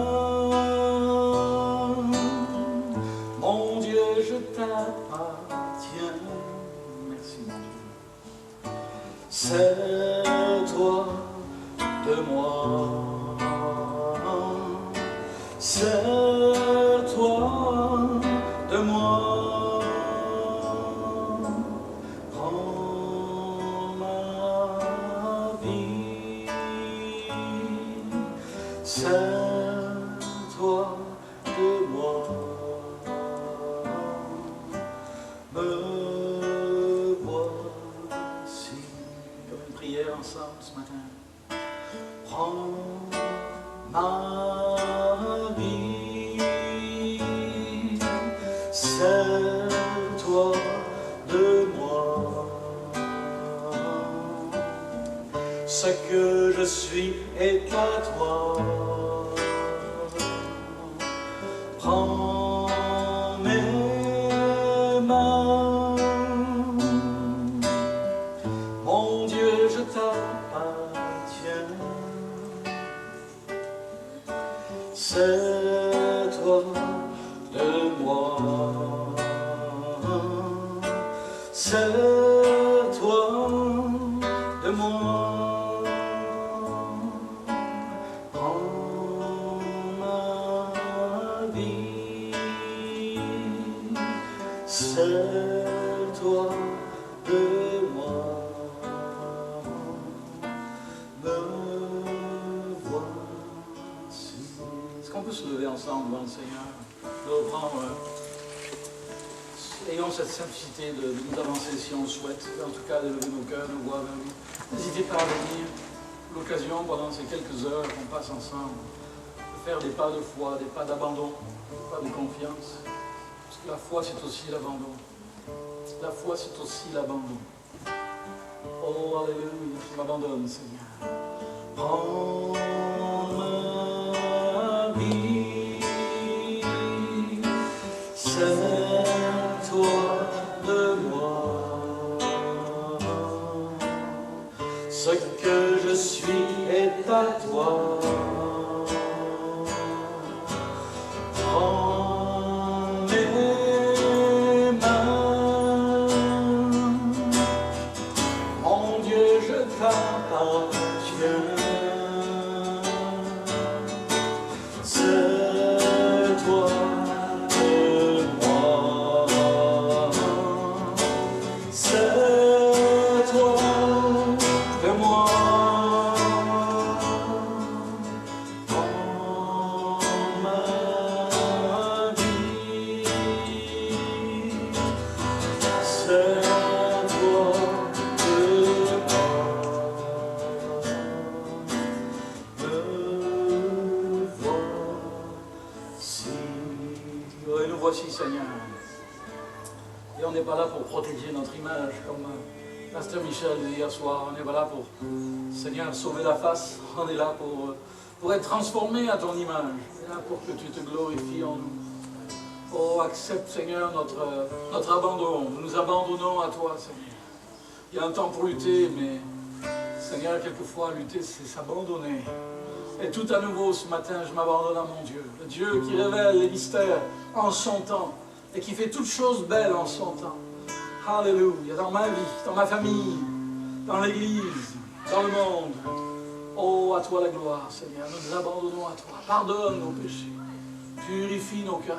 mon Dieu, je t'appartiens. Merci mon Dieu. Sers-toi de moi, sers-toi de moi. Prends ma vie, sers-toi de moi. Me voici. Comme une prière ensemble ce matin. Prends ma vie, Ce que je suis est à toi. Prends mes mains, mon Dieu, je t'appartiens. C'est toi de moi, c'est toi de moi. Prends ma vie, c'est toi de moi. Me voici. Est-ce qu'on peut se lever ensemble devant le Seigneur? De reprendre, ayons cette simplicité de nous avancer si on souhaite, en tout cas de lever nos cœurs, nos voix vers lui. N'hésitez pas à venir. L'occasion pendant ces quelques heures qu'on passe ensemble, de faire des pas de foi, des pas d'abandon, des pas de confiance. Parce que la foi, c'est aussi l'abandon. La foi, c'est aussi l'abandon. Oh, alléluia, je m'abandonne, Seigneur. Prends ma vie, c'est toi de moi. Ce que je suis est à toi. Prends mes mains, mon Dieu, je t'appartiens. C'est toi de moi, c'est toi de moi. Prends ma vie, c'est toi de me voici. Oui, nous voici, Seigneur. Et on n'est pas là pour protéger notre image, comme Pasteur Michel disait hier soir. On n'est pas là pour, Seigneur, sauver la face. On est là pour être transformé à ton image. On est là pour que tu te glorifies en nous. Oh, accepte, Seigneur, notre abandon. Nous nous abandonnons à toi, Seigneur. Il y a un temps pour lutter, mais, Seigneur, quelquefois, lutter, c'est s'abandonner. Et tout à nouveau, ce matin, je m'abandonne à mon Dieu. Le Dieu qui révèle les mystères en son temps et qui fait toutes choses belles en son temps. Alléluia, dans ma vie, dans ma famille, dans l'Église, dans le monde. Oh, à toi la gloire, Seigneur. Nous nous abandonnons à toi. Pardonne nos péchés. Purifie nos cœurs.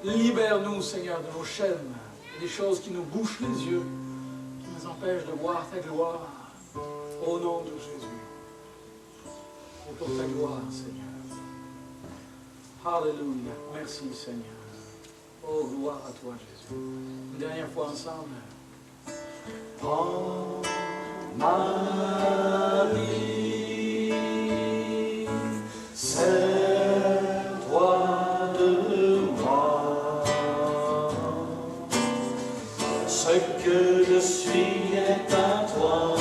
Libère-nous, Seigneur, de nos chaînes, des choses qui nous bouchent les yeux, qui nous empêchent de voir ta gloire. Au nom de Jésus. Et pour ta gloire, Seigneur. Alléluia. Merci, Seigneur. Oh, gloire à toi, Jésus. Une dernière fois ensemble. Prends ma vie, c'est toi de moi. Ce que je suis est à toi.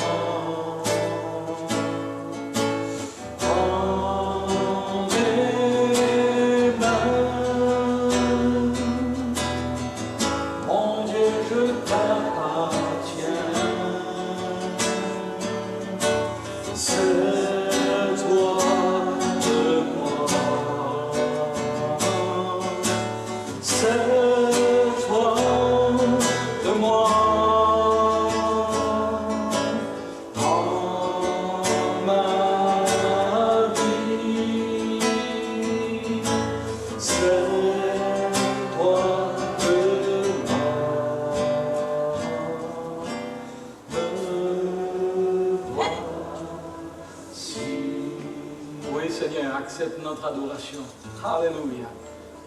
Accepte notre adoration. Alléluia.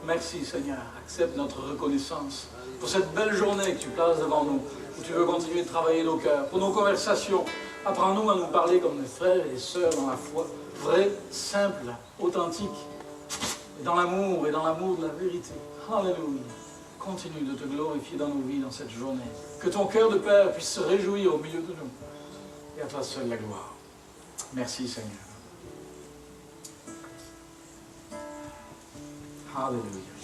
Merci Seigneur. Accepte notre reconnaissance pour cette belle journée que tu places devant nous, où tu veux continuer de travailler nos cœurs, pour nos conversations. Apprends-nous à nous parler comme des frères et des sœurs dans la foi, vrais, simples, authentiques, et dans l'amour de la vérité. Alléluia. Continue de te glorifier dans nos vies dans cette journée. Que ton cœur de Père puisse se réjouir au milieu de nous. Et à toi seul la gloire. Merci Seigneur. Alléluia.